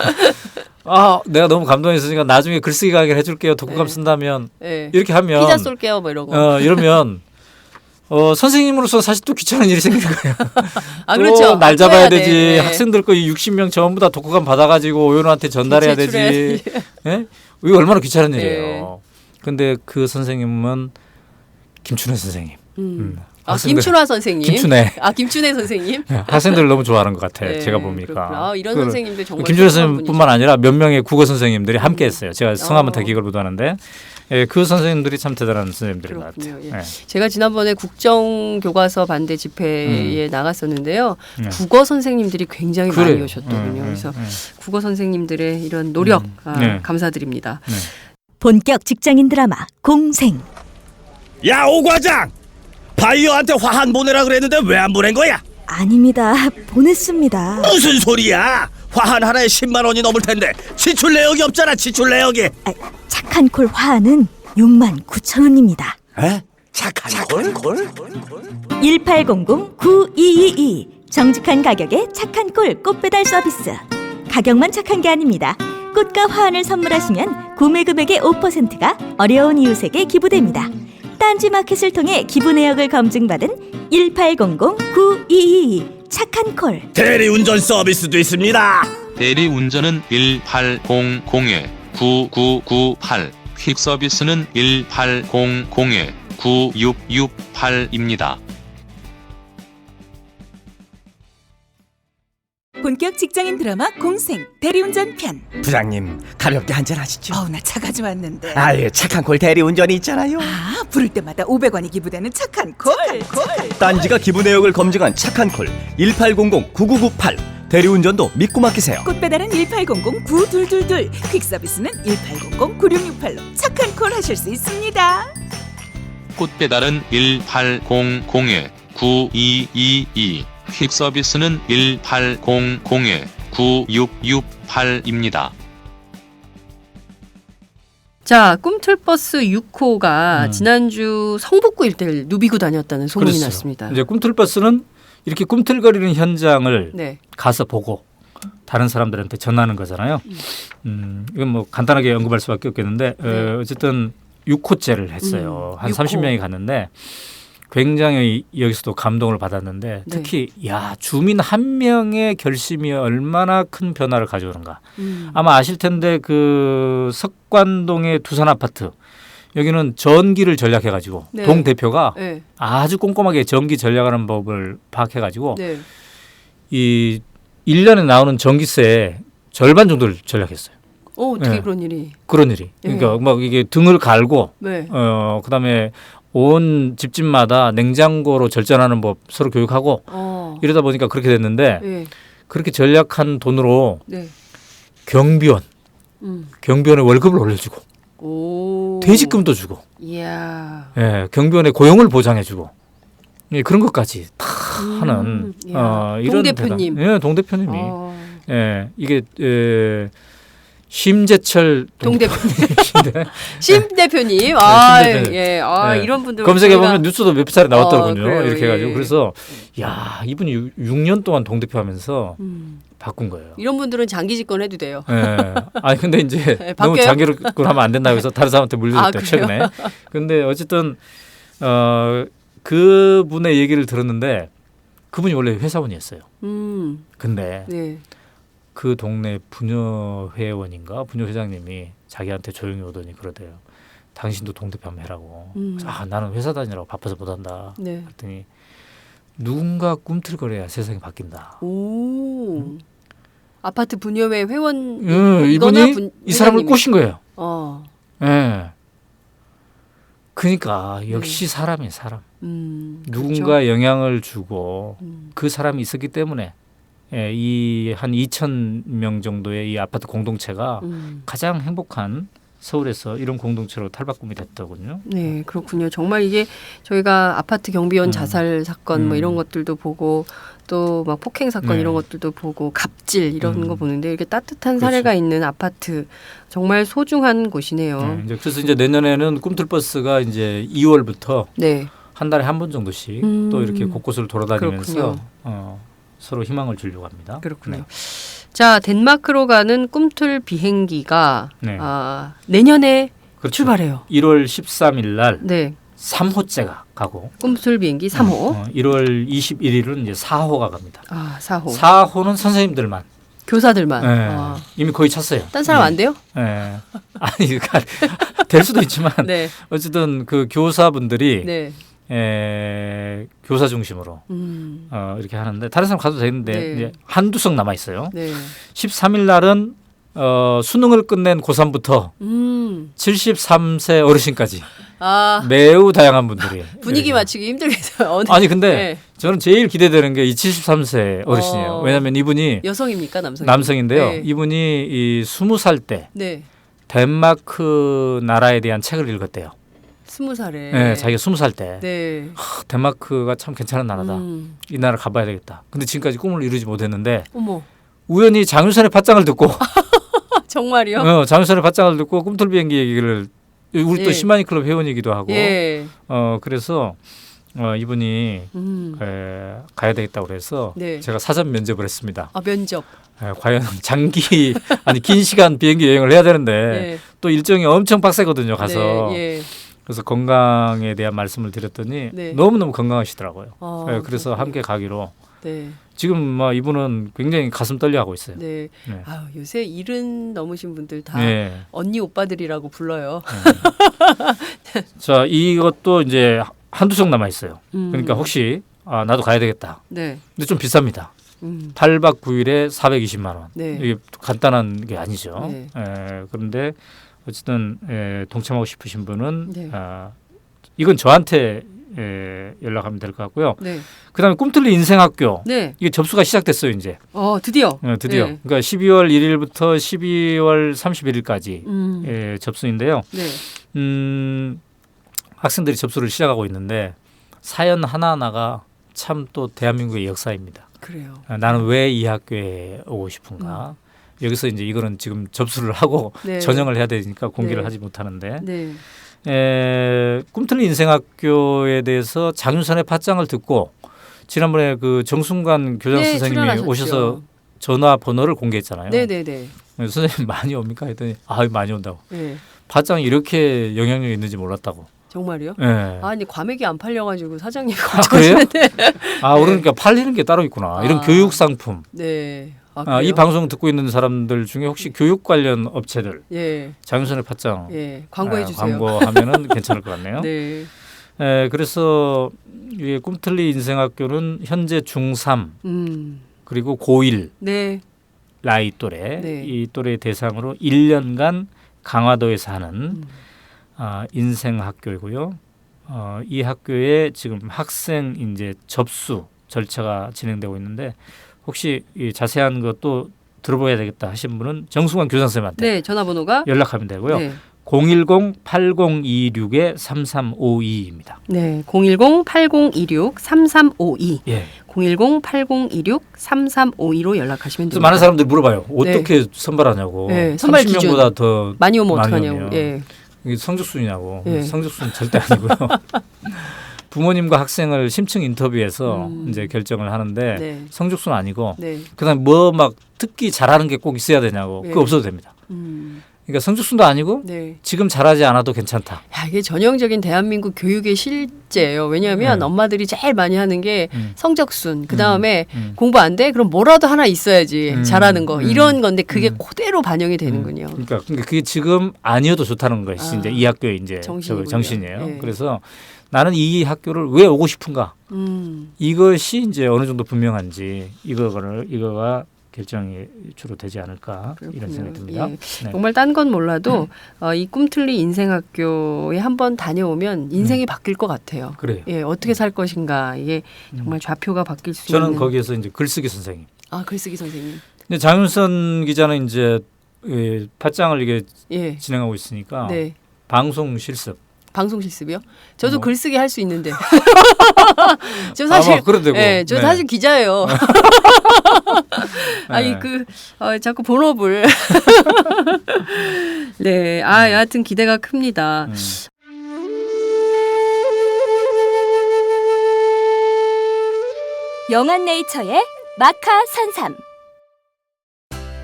내가 너무 감동했으니까 나중에 글쓰기 강의를 해줄게요. 독후감 네. 쓴다면 네. 이렇게 하면 피자 쏠게요, 뭐 이러고. 이러면 선생님으로 사실 또 귀찮은 일이 생기는 거예요. 그렇죠. 날 잡아야 해야 되지. 돼. 네. 학생들 거 60명 전부 다 독후감 받아가지고 오연호한테 전달해야 되지. 예? 이거 얼마나 귀찮은 네. 일이에요. 근데 그 선생님은 김춘혜 선생님. 학생들- 김춘화 선생님. 김춘혜. 김춘혜 선생님. 학생들 너무 좋아하는 것 같아요. 네, 제가 보니까. 그렇구나. 이런 선생님들 정말 김준호 훌륭한 선생님뿐만 아니라 몇 명의 국어 선생님들이 함께했어요. 제가 성함은 다 어. 기억을 못하는데 그 선생님들이 참 대단한 선생님들인 것 같아요. 그렇군요. 예. 제가 지난번에 국정교과서 반대 집회에 나갔었는데요. 네. 국어 선생님들이 굉장히 많이 그래요. 오셨더군요. 그래서 국어 선생님들의 이런 노력 네. 감사드립니다. 본격 직장인 드라마 공생. 야, 오 과장! 바이어한테 화한 보내라 그랬는데 왜 안 보낸 거야? 아닙니다. 보냈습니다. 무슨 소리야? 화한 하나에 10만 원이 넘을 텐데 지출 내역이 없잖아, 지출 내역이. 착한 콜 화하는 69,000원입니다. 에? 착한 콜? 1800-9222 정직한 가격에 착한 콜 꽃배달 서비스. 가격만 착한 게 아닙니다. 꽃과 화환을 선물하시면 구매 금액의 5%가 어려운 이웃에게 기부됩니다. 딴지 마켓을 통해 기부 내역을 검증받은 1800-9222 착한 콜. 대리운전 서비스도 있습니다. 대리운전은 1800-9998, 퀵서비스는 1800-9668입니다. 본격 직장인 드라마 공생 대리운전 편. 부장님, 가볍게 한잔 하시죠. 나 차 가져왔는데. 아예 착한 콜 대리운전이 있잖아요. 부를 때마다 500원이 기부되는 착한 콜. 딴지가 기부 내역을 검증한 착한 콜 1800-9998 대리운전도 믿고 맡기세요. 꽃배달은 1800-9222, 퀵서비스는 1800-9668로 착한 콜 하실 수 있습니다. 꽃배달은 1800-9222, 퀵서비스는 1800-9668입니다. 자, 꿈틀버스 6호가 지난주 성북구 일대를 누비고 다녔다는 소문이 그랬어요. 났습니다. 이제 꿈틀버스는 이렇게 꿈틀거리는 현장을 네. 가서 보고 다른 사람들한테 전하는 거잖아요. 이건 뭐 간단하게 언급할 수밖에 없겠는데 어쨌든 6호째를 했어요. 한 6호. 30명이 갔는데 굉장히 여기서도 감동을 받았는데 네. 특히 야 주민 한 명의 결심이 얼마나 큰 변화를 가져오는가. 아마 아실 텐데 그 석관동의 두산 아파트 여기는 전기를 전략해가지고 네. 동 대표가 네. 아주 꼼꼼하게 전기 전략하는 법을 파악해가지고 네. 이 1년에 나오는 전기세 절반 정도를 전략했어요. 어떻게 네. 그런 일이? 그런 일이. 그러니까 막 이게 등을 갈고 네. 그다음에 온 집집마다 냉장고로 절전하는 법 서로 교육하고 이러다 보니까 그렇게 됐는데 네. 그렇게 전략한 돈으로 네. 경비원의 월급을 올려주고 오. 퇴직금도 주고 이야. 예, 경비원의 고용을 보장해주고 예, 그런 것까지 다 하는 야. 이런 동대표님. 대단, 예, 동대표님이 예, 이게 심재철 동대표님. 심 대표님. 아, 대표님. 예. 아, 네. 이런 분들 검색해 보면 뉴스도 몇 차례 나왔더군요. 그래요. 이렇게 해가지고 예. 그래서 야 이분이 6년 동안 동대표하면서 바꾼 거예요. 이런 분들은 장기 집권해도 돼요. 예. 아니 근데 이제 네, 너무 바뀌어요? 장기로 하면 안 된다고 해서 다른 사람한테 물려줬대요. 그래요? 최근에. 근데 어쨌든 그분의 얘기를 들었는데 그분이 원래 회사원이었어요. 근데 네. 그 동네 부녀회원인가 부녀회장님이 자기한테 조용히 오더니 그러대요. 당신도 동대표 한번 해라고. 그래서 나는 회사 다니라고 바빠서 못한다. 네. 그랬더니 누군가 꿈틀거려야 세상이 바뀐다. 오. 아파트 분여회 회원 이분이 이 사람을 꼬신 거예요. 예. 그러니까 역시 사람이 사람. 누군가 그렇죠? 영향을 주고 그 사람이 있었기 때문에 이 한 2,000명 정도의 이 아파트 공동체가 가장 행복한 서울에서 이런 공동체로 탈바꿈이 됐더군요. 네, 그렇군요. 정말 이게 저희가 아파트 경비원 자살 사건 뭐 이런 것들도 보고 또 막 폭행 사건 네. 이런 것들도 보고 갑질 이런 거 보는데 이렇게 따뜻한 그렇죠. 사례가 있는 아파트 정말 소중한 곳이네요. 이제 그래서 이제 내년에는 꿈틀버스가 이제 2월부터 네. 한 달에 한 번 정도씩 또 이렇게 곳곳을 돌아다니면서 그렇군요. 서로 희망을 주려고 합니다. 그렇군요. 네. 자, 덴마크로 가는 꿈틀 비행기가 네. 내년에 그렇죠. 출발해요. 1월 13일 날 네. 3호째가 가고 꿈틀 비행기 3호. 1월 21일은 이제 4호가 갑니다. 4호. 4호는 선생님들만. 교사들만. 네. 이미 거의 찼어요. 딴 사람 안 돼요? 네. 아니 그러니까 될 수도 있지만 네. 어쨌든 그 교사분들이 네. 교사 중심으로 이렇게 하는데 다른 사람 가도 되는데 네. 이제 한두 석 남아 있어요. 네. 13일 날은 수능을 끝낸 고3부터 73세 어르신까지 매우 다양한 분들이 분위기 이렇게. 맞추기 힘들겠어요. 아니 근데 네. 저는 제일 기대되는 게 이 73세 어르신이에요. 왜냐하면 이분이 여성입니까 남성? 남성인데요. 네. 이분이 이 20살 때 네. 덴마크 나라에 대한 책을 읽었대요. 20살에. 네, 자기가 20살 때 네. 덴마크가 참 괜찮은 나라다. 이 나라 가봐야 되겠다. 근데 지금까지 꿈을 이루지 못했는데 어머. 우연히 장윤선의 팟짱을 듣고 정말요? 장윤선의 팟짱을 듣고 꿈틀 비행기 얘기를 우리 예. 또 시마니 클럽 회원이기도 하고 예. 그래서 이분이 가야 되겠다고 그래서 네. 제가 사전 면접을 했습니다. 면접. 과연 장기 아니 긴 시간 비행기 여행을 해야 되는데 네. 또 일정이 엄청 빡세거든요. 가서 네. 예. 그래서 건강에 대한 말씀을 드렸더니 네. 너무너무 건강하시더라고요. 그래서 그렇군요. 함께 가기로 네. 지금 이분은 굉장히 가슴 떨려하고 있어요. 네. 네. 요새 70 넘으신 분들 다 네. 언니 오빠들이라고 불러요. 자, 이것도 이제 한두 석 남아 있어요. 그러니까 혹시 나도 가야 되겠다. 네. 근데 좀 비쌉니다. 8박 9일에 420만 원. 네. 이게 간단한 게 아니죠. 네. 그런데 어쨌든 동참하고 싶으신 분은 네. 이건 저한테 연락하면 될 것 같고요. 네. 그다음에 꿈틀리 인생학교 네. 이게 접수가 시작됐어요 이제. 드디어. 드디어. 네. 그러니까 12월 1일부터 12월 31일까지 접수인데요. 네. 학생들이 접수를 시작하고 있는데 사연 하나하나가 참 또 대한민국의 역사입니다. 그래요. 나는 왜 이 학교에 오고 싶은가? 여기서 이제 이거는 지금 접수를 하고 네. 전형을 해야 되니까 공개를 네. 하지 못하는데 네. 꿈틀리 인생학교에 대해서 장윤선의 팟짱을 듣고 지난번에 그 정순관 교장 네, 선생님이 출연하셨죠. 오셔서 전화번호를 공개했잖아요. 네네네. 선생님 많이 옵니까? 했더니 많이 온다고. 네. 팟짱이 이렇게 영향력이 있는지 몰랐다고. 정말요? 예. 아니 과메기 안 팔려가지고 사장님 그래요? 걱정하시는데. 그러니까 팔리는 게 따로 있구나. 이런 교육 상품. 네. 이 방송 듣고 있는 사람들 중에 혹시 교육 관련 업체들 예. 장윤선의 팟짱 광고해 주세요. 광고하면은 괜찮을 것 같네요. 네. 그래서 이 꿈틀리 인생학교는 현재 중3 그리고 고1 네. 나이 또래 네. 이 또래 대상으로 1년간 강화도에서 하는 인생학교이고요. 이 학교에 지금 학생 이제 접수 절차가 진행되고 있는데 혹시 이 자세한 것도 들어봐야 되겠다 하신 분은 정승환 교장 선생님한테 네, 전화번호가 연락하면 되고요. 네. 010-8026-3352입니다. 네, 010-8026-3352. 예. 010-8026-3352로 연락하시면 그래서 됩니다. 많은 사람들이 물어봐요. 어떻게 선발하냐고. 네, 선발 30명보다 더 많이 오면 많이 어떡하냐고. 오면. 예. 이게 성적순이냐고. 예. 성적순 절대 아니고요. 부모님과 학생을 심층 인터뷰해서 이제 결정을 하는데 네. 성적순 아니고 네. 그다음 뭐 막 특기 잘하는 게 꼭 있어야 되냐고. 예. 그거 없어도 됩니다. 그러니까 성적순도 아니고 네. 지금 잘하지 않아도 괜찮다. 야, 이게 전형적인 대한민국 교육의 실제예요. 왜냐하면 네. 엄마들이 제일 많이 하는 게 성적순. 그 다음에 공부 공부 안 돼? 그럼 뭐라도 하나 있어야지. 잘하는 거. 이런 건데 그게 음. 그대로 반영이 되는군요. 그러니까 그게 지금 아니어도 좋다는 것이 이제 이 학교의 이제 정신이군요. 정신이에요. 예. 그래서 나는 이 학교를 왜 오고 싶은가? 이것이 이제 어느 정도 분명한지 이거가 결정이 주로 되지 않을까 이런 생각이 듭니다. 예. 네. 정말 딴 건 몰라도 이 꿈틀리 인생학교에 한번 다녀오면 인생이 바뀔 것 같아요. 그래요. 예, 어떻게 살 것인가 이게 정말 좌표가 바뀔 수 저는 있는. 거기에서 이제 글쓰기 선생님. 글쓰기 선생님. 근데 장윤선 기자는 이제 팟짱을 이게 예. 진행하고 있으니까 네. 방송 실습. 방송 실습이요? 저도 뭐. 글쓰기 할 수 있는데. 저 사실 그래도 되고. 예, 저 네. 사실 기자예요. 아니 네. 자꾸 본업을. 네, 여하튼 기대가 큽니다. 영한네이처의 마카 산삼.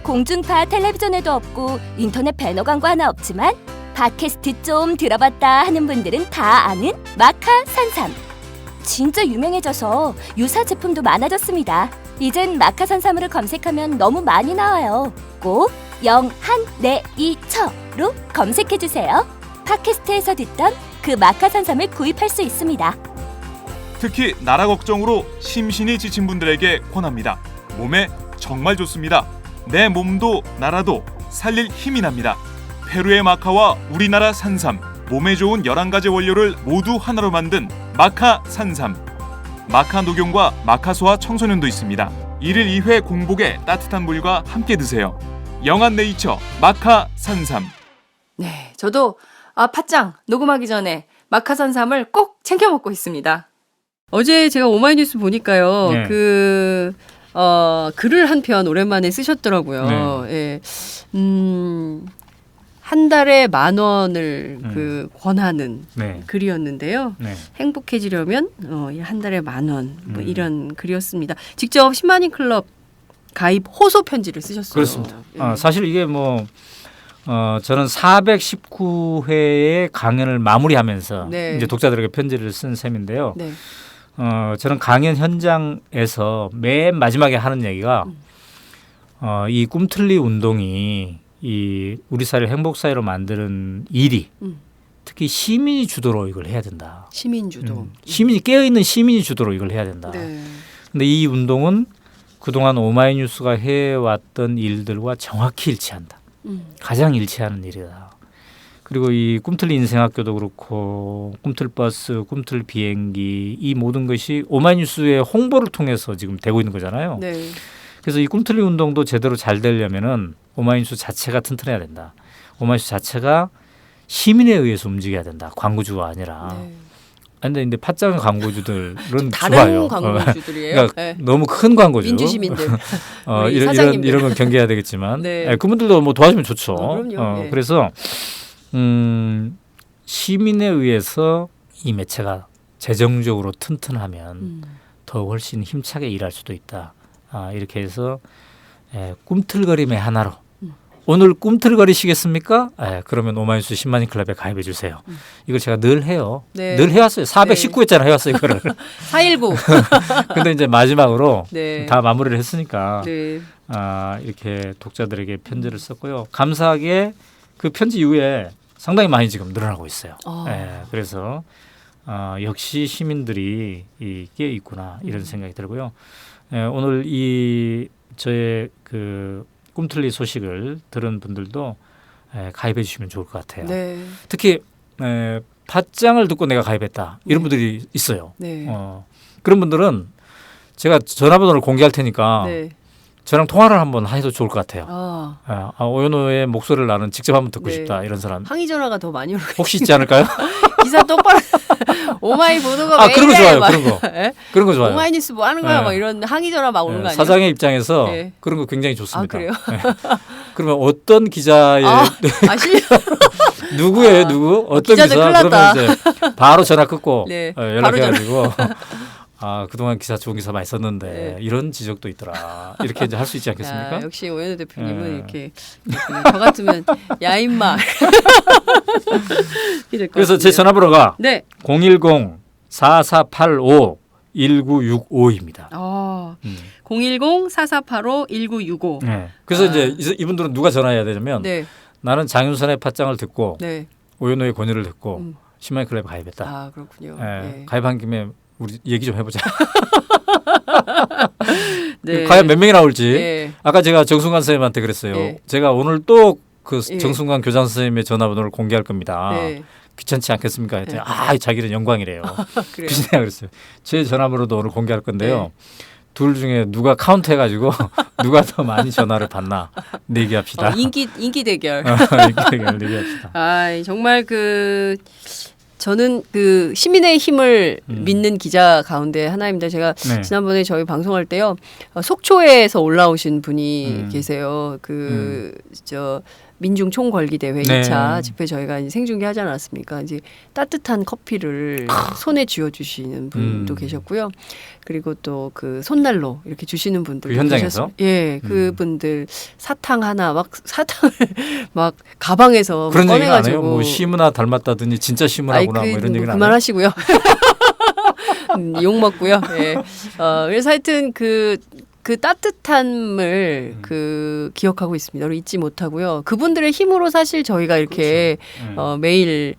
공중파 텔레비전에도 없고 인터넷 배너 광고 하나 없지만 팟캐스트 좀 들어봤다 하는 분들은 다 아는 마카 산삼. 진짜 유명해져서 유사 제품도 많아졌습니다. 이젠 마카 산삼을 검색하면 너무 많이 나와요. 꼭 영한네이처로 검색해주세요. 팟캐스트에서 듣던 그 마카 산삼을 구입할 수 있습니다. 특히 나라 걱정으로 심신이 지친 분들에게 권합니다. 몸에 정말 좋습니다. 내 몸도 나라도 살릴 힘이 납니다. 페루의 마카와 우리나라 산삼, 몸에 좋은 11가지 원료를 모두 하나로 만든 마카 산삼. 마카 녹용과 마카 소화 청소년도 있습니다. 1일 2회 공복에 따뜻한 물과 함께 드세요. 영한네이처 마카 산삼. 네, 저도 팟짱 녹음하기 전에 마카산삼을 꼭 챙겨 먹고 있습니다. 어제 제가 오마이뉴스 보니까요. 네. 글을 한 편 오랜만에 쓰셨더라고요. 네. 예. 한 달에 10,000원을 권하는 네. 글이었는데요. 네. 행복해지려면 한 달에 10,000원 뭐 이런 글이었습니다. 직접 10만인 클럽 가입 호소 편지를 쓰셨어요. 그렇습니다. 예. 사실 이게 저는 419회의 강연을 마무리하면서 네. 이제 독자들에게 편지를 쓴 셈인데요. 네. 저는 강연 현장에서 맨 마지막에 하는 얘기가 이 꿈틀리 운동이 이 우리 사회를 행복 사회로 만드는 일이 특히 시민이 주도로 이걸 해야 된다. 시민 주도. 시민이 깨어있는 시민이 주도로 이걸 해야 된다. 네. 근데 이 운동은 그동안 오마이뉴스가 해왔던 일들과 정확히 일치한다. 가장 일치하는 일이다. 그리고 이 꿈틀리 인생학교도 그렇고 꿈틀버스, 꿈틀 비행기 이 모든 것이 오마이뉴스의 홍보를 통해서 지금 되고 있는 거잖아요. 네. 그래서 이 꿈틀리 운동도 제대로 잘 되려면은 오마이뉴스 자체가 튼튼해야 된다. 오마이뉴스 자체가 시민에 의해서 움직여야 된다. 광고주가 아니라. 네. 근데 팟짱 광고주들은 다른 좋아요. 광고주들이에요. 그러니까 네. 너무 큰 광고주. 민주시민들. 우리 이런 사장님들. 건 경계해야 되겠지만 네. 그분들도 뭐 도와주면 좋죠. 그럼요. 네. 그래서 시민에 의해서 이 매체가 재정적으로 튼튼하면 더 훨씬 힘차게 일할 수도 있다. 이렇게 해서 꿈틀거림의 하나로 오늘 꿈틀거리시겠습니까? 그러면 오마이뉴스 10만인 클럽에 가입해 주세요. 이걸 제가 늘 해요. 네. 늘 해왔어요. 419회짜리 해왔어요. 이거를. 419. 근데 이제 마지막으로 네. 다 마무리를 했으니까 네. 이렇게 독자들에게 편지를 썼고요. 감사하게 그 편지 이후에 상당히 많이 지금 늘어나고 있어요. 그래서 역시 시민들이 이게 있구나 이런 생각이 들고요. 오늘 이 저의 그 꿈틀리 소식을 들은 분들도 가입해 주시면 좋을 것 같아요. 네. 특히 팟짱을 듣고 내가 가입했다 이런 분들이 있어요. 네. 그런 분들은 제가 전화번호를 공개할 테니까 네. 저랑 통화를 한번 해도 좋을 것 같아요. 오연호의 목소리를 나는 직접 한번 듣고 네. 싶다 이런 사람 항의 전화가 더 많이 오고 혹시 있지 않을까요? 기사 똑바로 오마이 보도가 왜 그런 거 이래? 좋아요. 막. 그런 거. 예? 그런 거 좋아요. 오마이뉴스 뭐 하는 거야? 네. 막 이런 항의 전화 막 오는 거 아니에요? 사장의 입장에서 네. 그런 거 굉장히 좋습니다. 그래요? 네. 그러면 어떤 기자의 누구예요? 누구? 어떤 기자들 기자? 큰일 났다. 그러면 이제 바로 전화 끊고 네. 연락해가지고 그동안 기사 좋은 기사 많이 썼는데 네. 이런 지적도 있더라. 이렇게 이제 할 수 있지 않겠습니까? 역시 오연호 대표님은 네. 이렇게 저 같으면 야 임마. 그래서 제 전화번호가 네. 010-4485-1965입니다. 010-4485-1965. 네. 그래서 이제 이분들은 누가 전화해야 되냐면 네. 나는 장윤선의 팟짱을 듣고 네. 오연호의 권유를 듣고 10만인 클럽에 가입했다. 그렇군요. 네. 가입한 김에 우리 얘기 좀 해보자. 네. 과연 몇 명이 나올지. 네. 아까 제가 정순관 선생님한테 그랬어요. 네. 제가 오늘 또 그 네. 정순관 교장 선생님의 전화번호를 공개할 겁니다. 네. 귀찮지 않겠습니까? 했더니 네. 자기는 영광이래요. 그래요? 그 생각을 했어요. 제 전화번호도 오늘 공개할 건데요. 네. 둘 중에 누가 카운트 해가지고 누가 더 많이 전화를 받나 내기합시다. 인기 대결. 인기 대결 내기합시다. 정말 저는 그 시민의 힘을 믿는 기자 가운데 하나입니다. 제가 네. 지난번에 저희 방송할 때요. 속초에서 올라오신 분이 계세요. 민중 총궐기 대회 2차 네. 집회 저희가 이제 생중계하지 않았습니까? 이제 따뜻한 커피를 손에 쥐어 주시는 분도 계셨고요. 그리고 또 그 손난로 이렇게 주시는 분들 그 현장에서? 예, 그분들 사탕 하나 막 사탕을 막 가방에서 그런 얘기는 안 해요. 꺼내가지고 뭐 시문화 닮았다더니 진짜 시문화구나 뭐 이런 얘기는 안 해요. 그만하시고요. 욕 먹고요. 예. 그래서 하여튼 그 따뜻함을 기억하고 있습니다. 잊지 못하고요. 그분들의 힘으로 사실 저희가 이렇게 그렇죠. 매일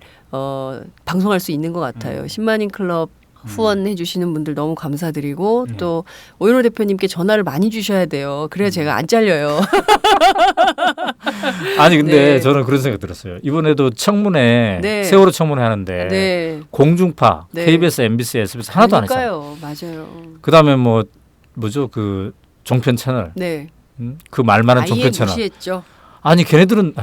방송할 수 있는 것 같아요. 10만인 클럽 후원해 주시는 분들 너무 감사드리고 또 오연호 대표님께 전화를 많이 주셔야 돼요. 그래야 제가 안 잘려요. 아니 근데 네. 저는 그런 생각 들었어요. 이번에도 청문회 네. 세월호 청문회 하는데 네. 공중파 네. KBS, MBC, SBS 하나도 안 했어요. 맞아요. 그다음에 뭐죠 그 종편 채널. 네. 그 말 많은 아예 종편 채널. 무시했죠. 아니 걔네들은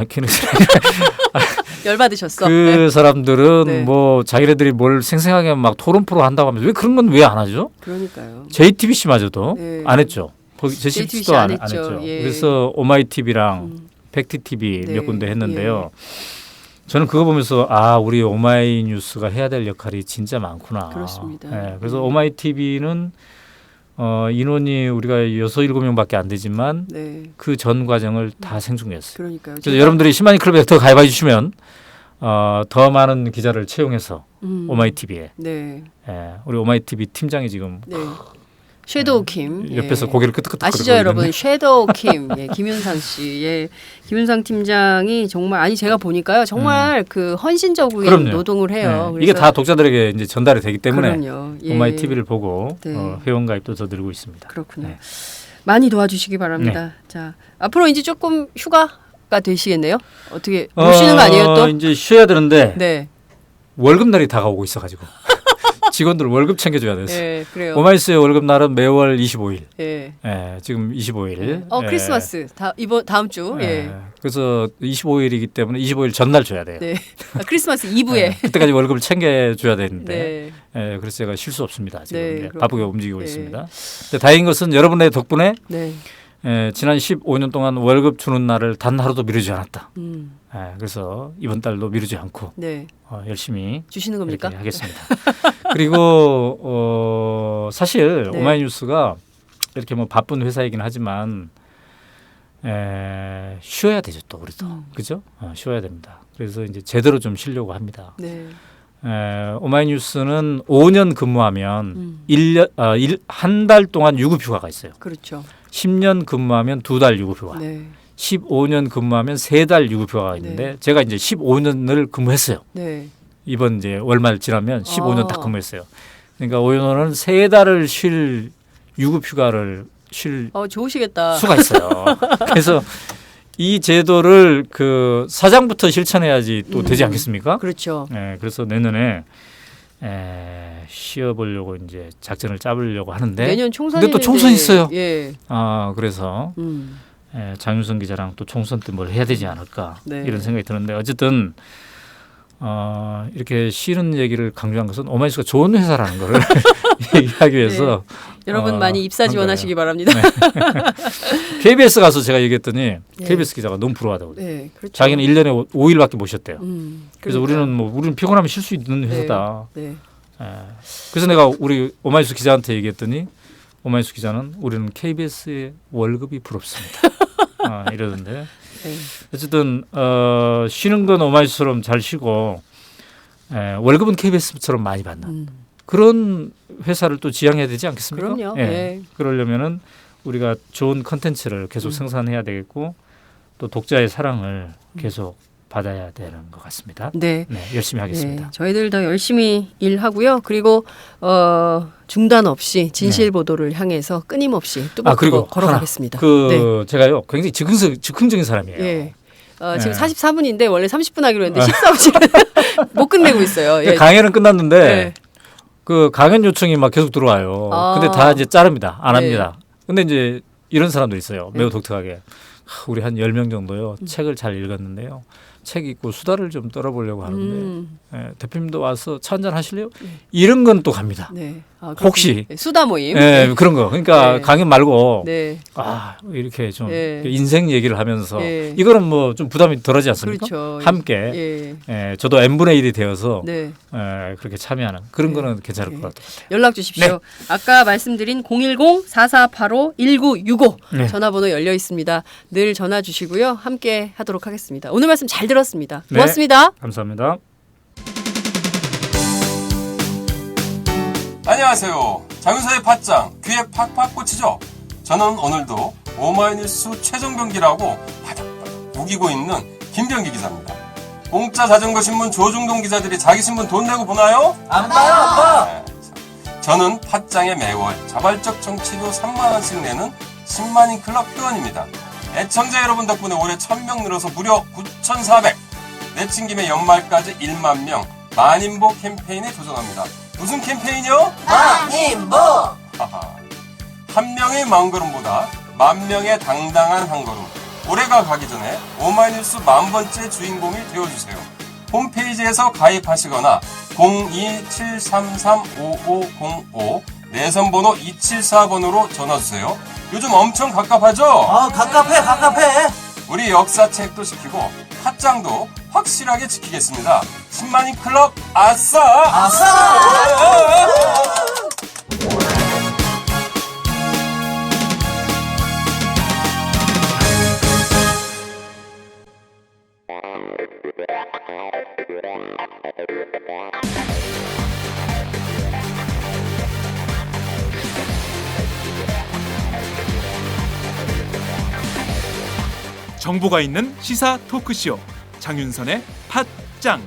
열받으셨어. 그 네. 사람들은 네. 뭐 자기네들이 뭘 생생하게 막 토론 프로 한다고 하면서 왜 그런 건 왜 안 하죠? 그러니까요. JTBC마저도 네. 안 했죠. 거기 JTBC 제10도 안 안 했죠. 했죠. 예. 그래서 오마이TV랑 팩트TV 네. 몇 군데 했는데요. 저는 그거 보면서 우리 오마이뉴스가 해야 될 역할이 진짜 많구나. 그렇습니다. 네, 그래서 오마이TV는 인원이 우리가 6-7명밖에 안 되지만 네. 그 전 과정을 다 생중계했어요. 그러니까요. 그래서 여러분들이 10만인 클럽에 더 가입해 주시면 더 많은 기자를 채용해서 오마이TV에 네. 우리 오마이TV 팀장이 지금 네. 섀도우 킴 옆에서 예. 고개를 끄덕끄덕 아시죠 여러분 섀도우 킴 김윤상 씨 김윤상 팀장이 정말 제가 보니까요 정말 그 헌신적인 그럼요. 노동을 해요. 이게 다 독자들에게 이제 전달이 되기 때문에 그럼요. 예. 오마이TV를 보고 네. 회원 가입도 더 늘고 있습니다. 그렇군요. 많이 도와주시기 바랍니다. 자 앞으로 이제 조금 휴가가 되시겠네요. 어떻게 못 쉬는 거 아니에요 또? 이제 쉬어야 되는데 네. 월급날이 다가오고 있어가지고 직원들 월급 챙겨줘야 돼서. 네, 그래요. 오마이뉴스의 월급 날은 매월 25일. 예. 지금 25일. 크리스마스 다음 주. 예. 그래서 25일이기 때문에 25일 전날 줘야 돼요. 네. 크리스마스 이브에. 그때까지 월급을 챙겨줘야 되는데. 네. 그래서 제가 쉴 수 없습니다. 지금 네, 바쁘게 움직이고 있습니다. 근데 다행인 것은 여러분의 덕분에 네. 지난 15년 동안 월급 주는 날을 단 하루도 미루지 않았다. 그래서 이번 달도 미루지 않고 네. 열심히 주시는 겁니까? 하겠습니다. 그리고 사실 네. 오마이뉴스가 이렇게 뭐 바쁜 회사이긴 하지만 쉬어야 되죠 또 우리도 그죠? 쉬어야 됩니다. 그래서 이제 제대로 좀 쉬려고 합니다. 네. 오마이뉴스는 5년 근무하면 한 달 동안 유급휴가가 있어요. 그렇죠. 10년 근무하면 2달 유급휴가. 네. 15년 근무하면 3달 유급휴가가 있는데 제가 이제 15년을 근무했어요. 네. 이번 이제 월말 지나면 15년 딱 근무했어요. 그러니까 오연호는 3달을 쉴 유급휴가를 쉴 좋으시겠다. 수가 있어요. 그래서 이 제도를 그 사장부터 실천해야지 또 되지 않겠습니까? 그렇죠. 그래서 내년에 쉬어보려고 이제 작전을 짜보려고 하는데 내년 총선이 근데 또 총선 있어요. 예. 그래서 장윤선 기자랑 또 총선 때 뭘 해야 되지 않을까 네. 이런 생각이 드는데 어쨌든 이렇게 쉬는 얘기를 강조한 것은 오마이뉴스가 좋은 회사라는 거를 얘기하기 위해서 여러분 많이 입사 한 지원하시기 거예요. 바랍니다. 네. KBS 가서 제가 얘기했더니 KBS 기자가 너무 부러워하다고 그래요. 네, 그렇죠. 자기는 1년에 5일밖에 못 쉬었대요. 그래서 그러니까요. 우리는 피곤하면 쉴 수 있는 회사다. 네. 그래서 내가 우리 오마이뉴스 기자한테 얘기했더니 오마이뉴스 기자는 우리는 KBS의 월급이 부럽습니다. 이러던데. 네. 어쨌든 쉬는 건 오마이뉴스처럼 잘 쉬고 월급은 KBS처럼 많이 받는 그런 회사를 또 지향해야 되지 않겠습니까? 그럼요. 네. 그러려면은 우리가 좋은 컨텐츠를 계속 생산해야 되겠고 또 독자의 사랑을 계속 받아야 되는 것 같습니다. 네. 열심히 하겠습니다. 네, 저희들 더 열심히 일하고요. 그리고 중단 없이 진실 보도를 향해서 끊임없이 그리고 걸어가겠습니다. 제가요 굉장히 즉흥적인 사람이에요. 예. 지금 44분인데 원래 30분 하기로 했는데 14분 못 끝내고 있어요. 예. 강연은 끝났는데 그 강연 요청이 막 계속 들어와요. 근데 다 이제 자릅니다. 안 합니다. 근데 이제 이런 사람도 있어요. 매우 독특하게. 우리 한 10명 정도요. 책을 잘 읽었는데요. 책 읽고 수다를 좀 떨어보려고 하는데 대표님도 와서 차 한잔 하실래요? 이런 건 또 갑니다. 네. 혹시 수다 모임. 그런 거. 그러니까 강연 말고 이렇게 좀 인생 얘기를 하면서 이거는 뭐 좀 부담이 덜하지 않습니까? 그렇죠. 함께 저도 n분의 1이 되어서 그렇게 참여하는 그런 거는 괜찮을 것 같아요. 연락 주십시오. 아까 말씀드린 010-4485-1965 전화번호 열려 있습니다. 늘 전화 주시고요. 함께 하도록 하겠습니다. 오늘 말씀 잘 들었습니다. 고맙습니다. 감사합니다. 안녕하세요. 장윤서의 팟짱 귀에 팍팍 꽂히죠? 저는 오늘도 오마이뉴스 최정병기라고 바닥바닥 우기고 있는 김병기 기자입니다. 공짜 자전거 신문 조중동 기자들이 자기 신문 돈 내고 보나요? 안 봐요, 아빠. 저는 팟짱에 매월 자발적 정치료 3만 원씩 내는 10만인 클럽 회원입니다. 애청자 여러분 덕분에 올해 1000명 늘어서 무려 9,400. 내친 김에 연말까지 1만 명 만인보 캠페인에 도전합니다. 무슨 캠페인이요? 만인보! 한 명의 마음걸음보다 만 명의 당당한 한 걸음. 올해가 가기 전에 오마이뉴스 10,000번째 주인공이 되어주세요. 홈페이지에서 가입하시거나 027335505 내선번호 274번으로 전화주세요. 요즘 엄청 갑갑하죠? 갑갑해. 우리 역사책도 지키고 팟짱도 확실하게 지키겠습니다. 10만인 클럽 아싸! 정보가 있는 시사 토크쇼 장윤선의 팟짱.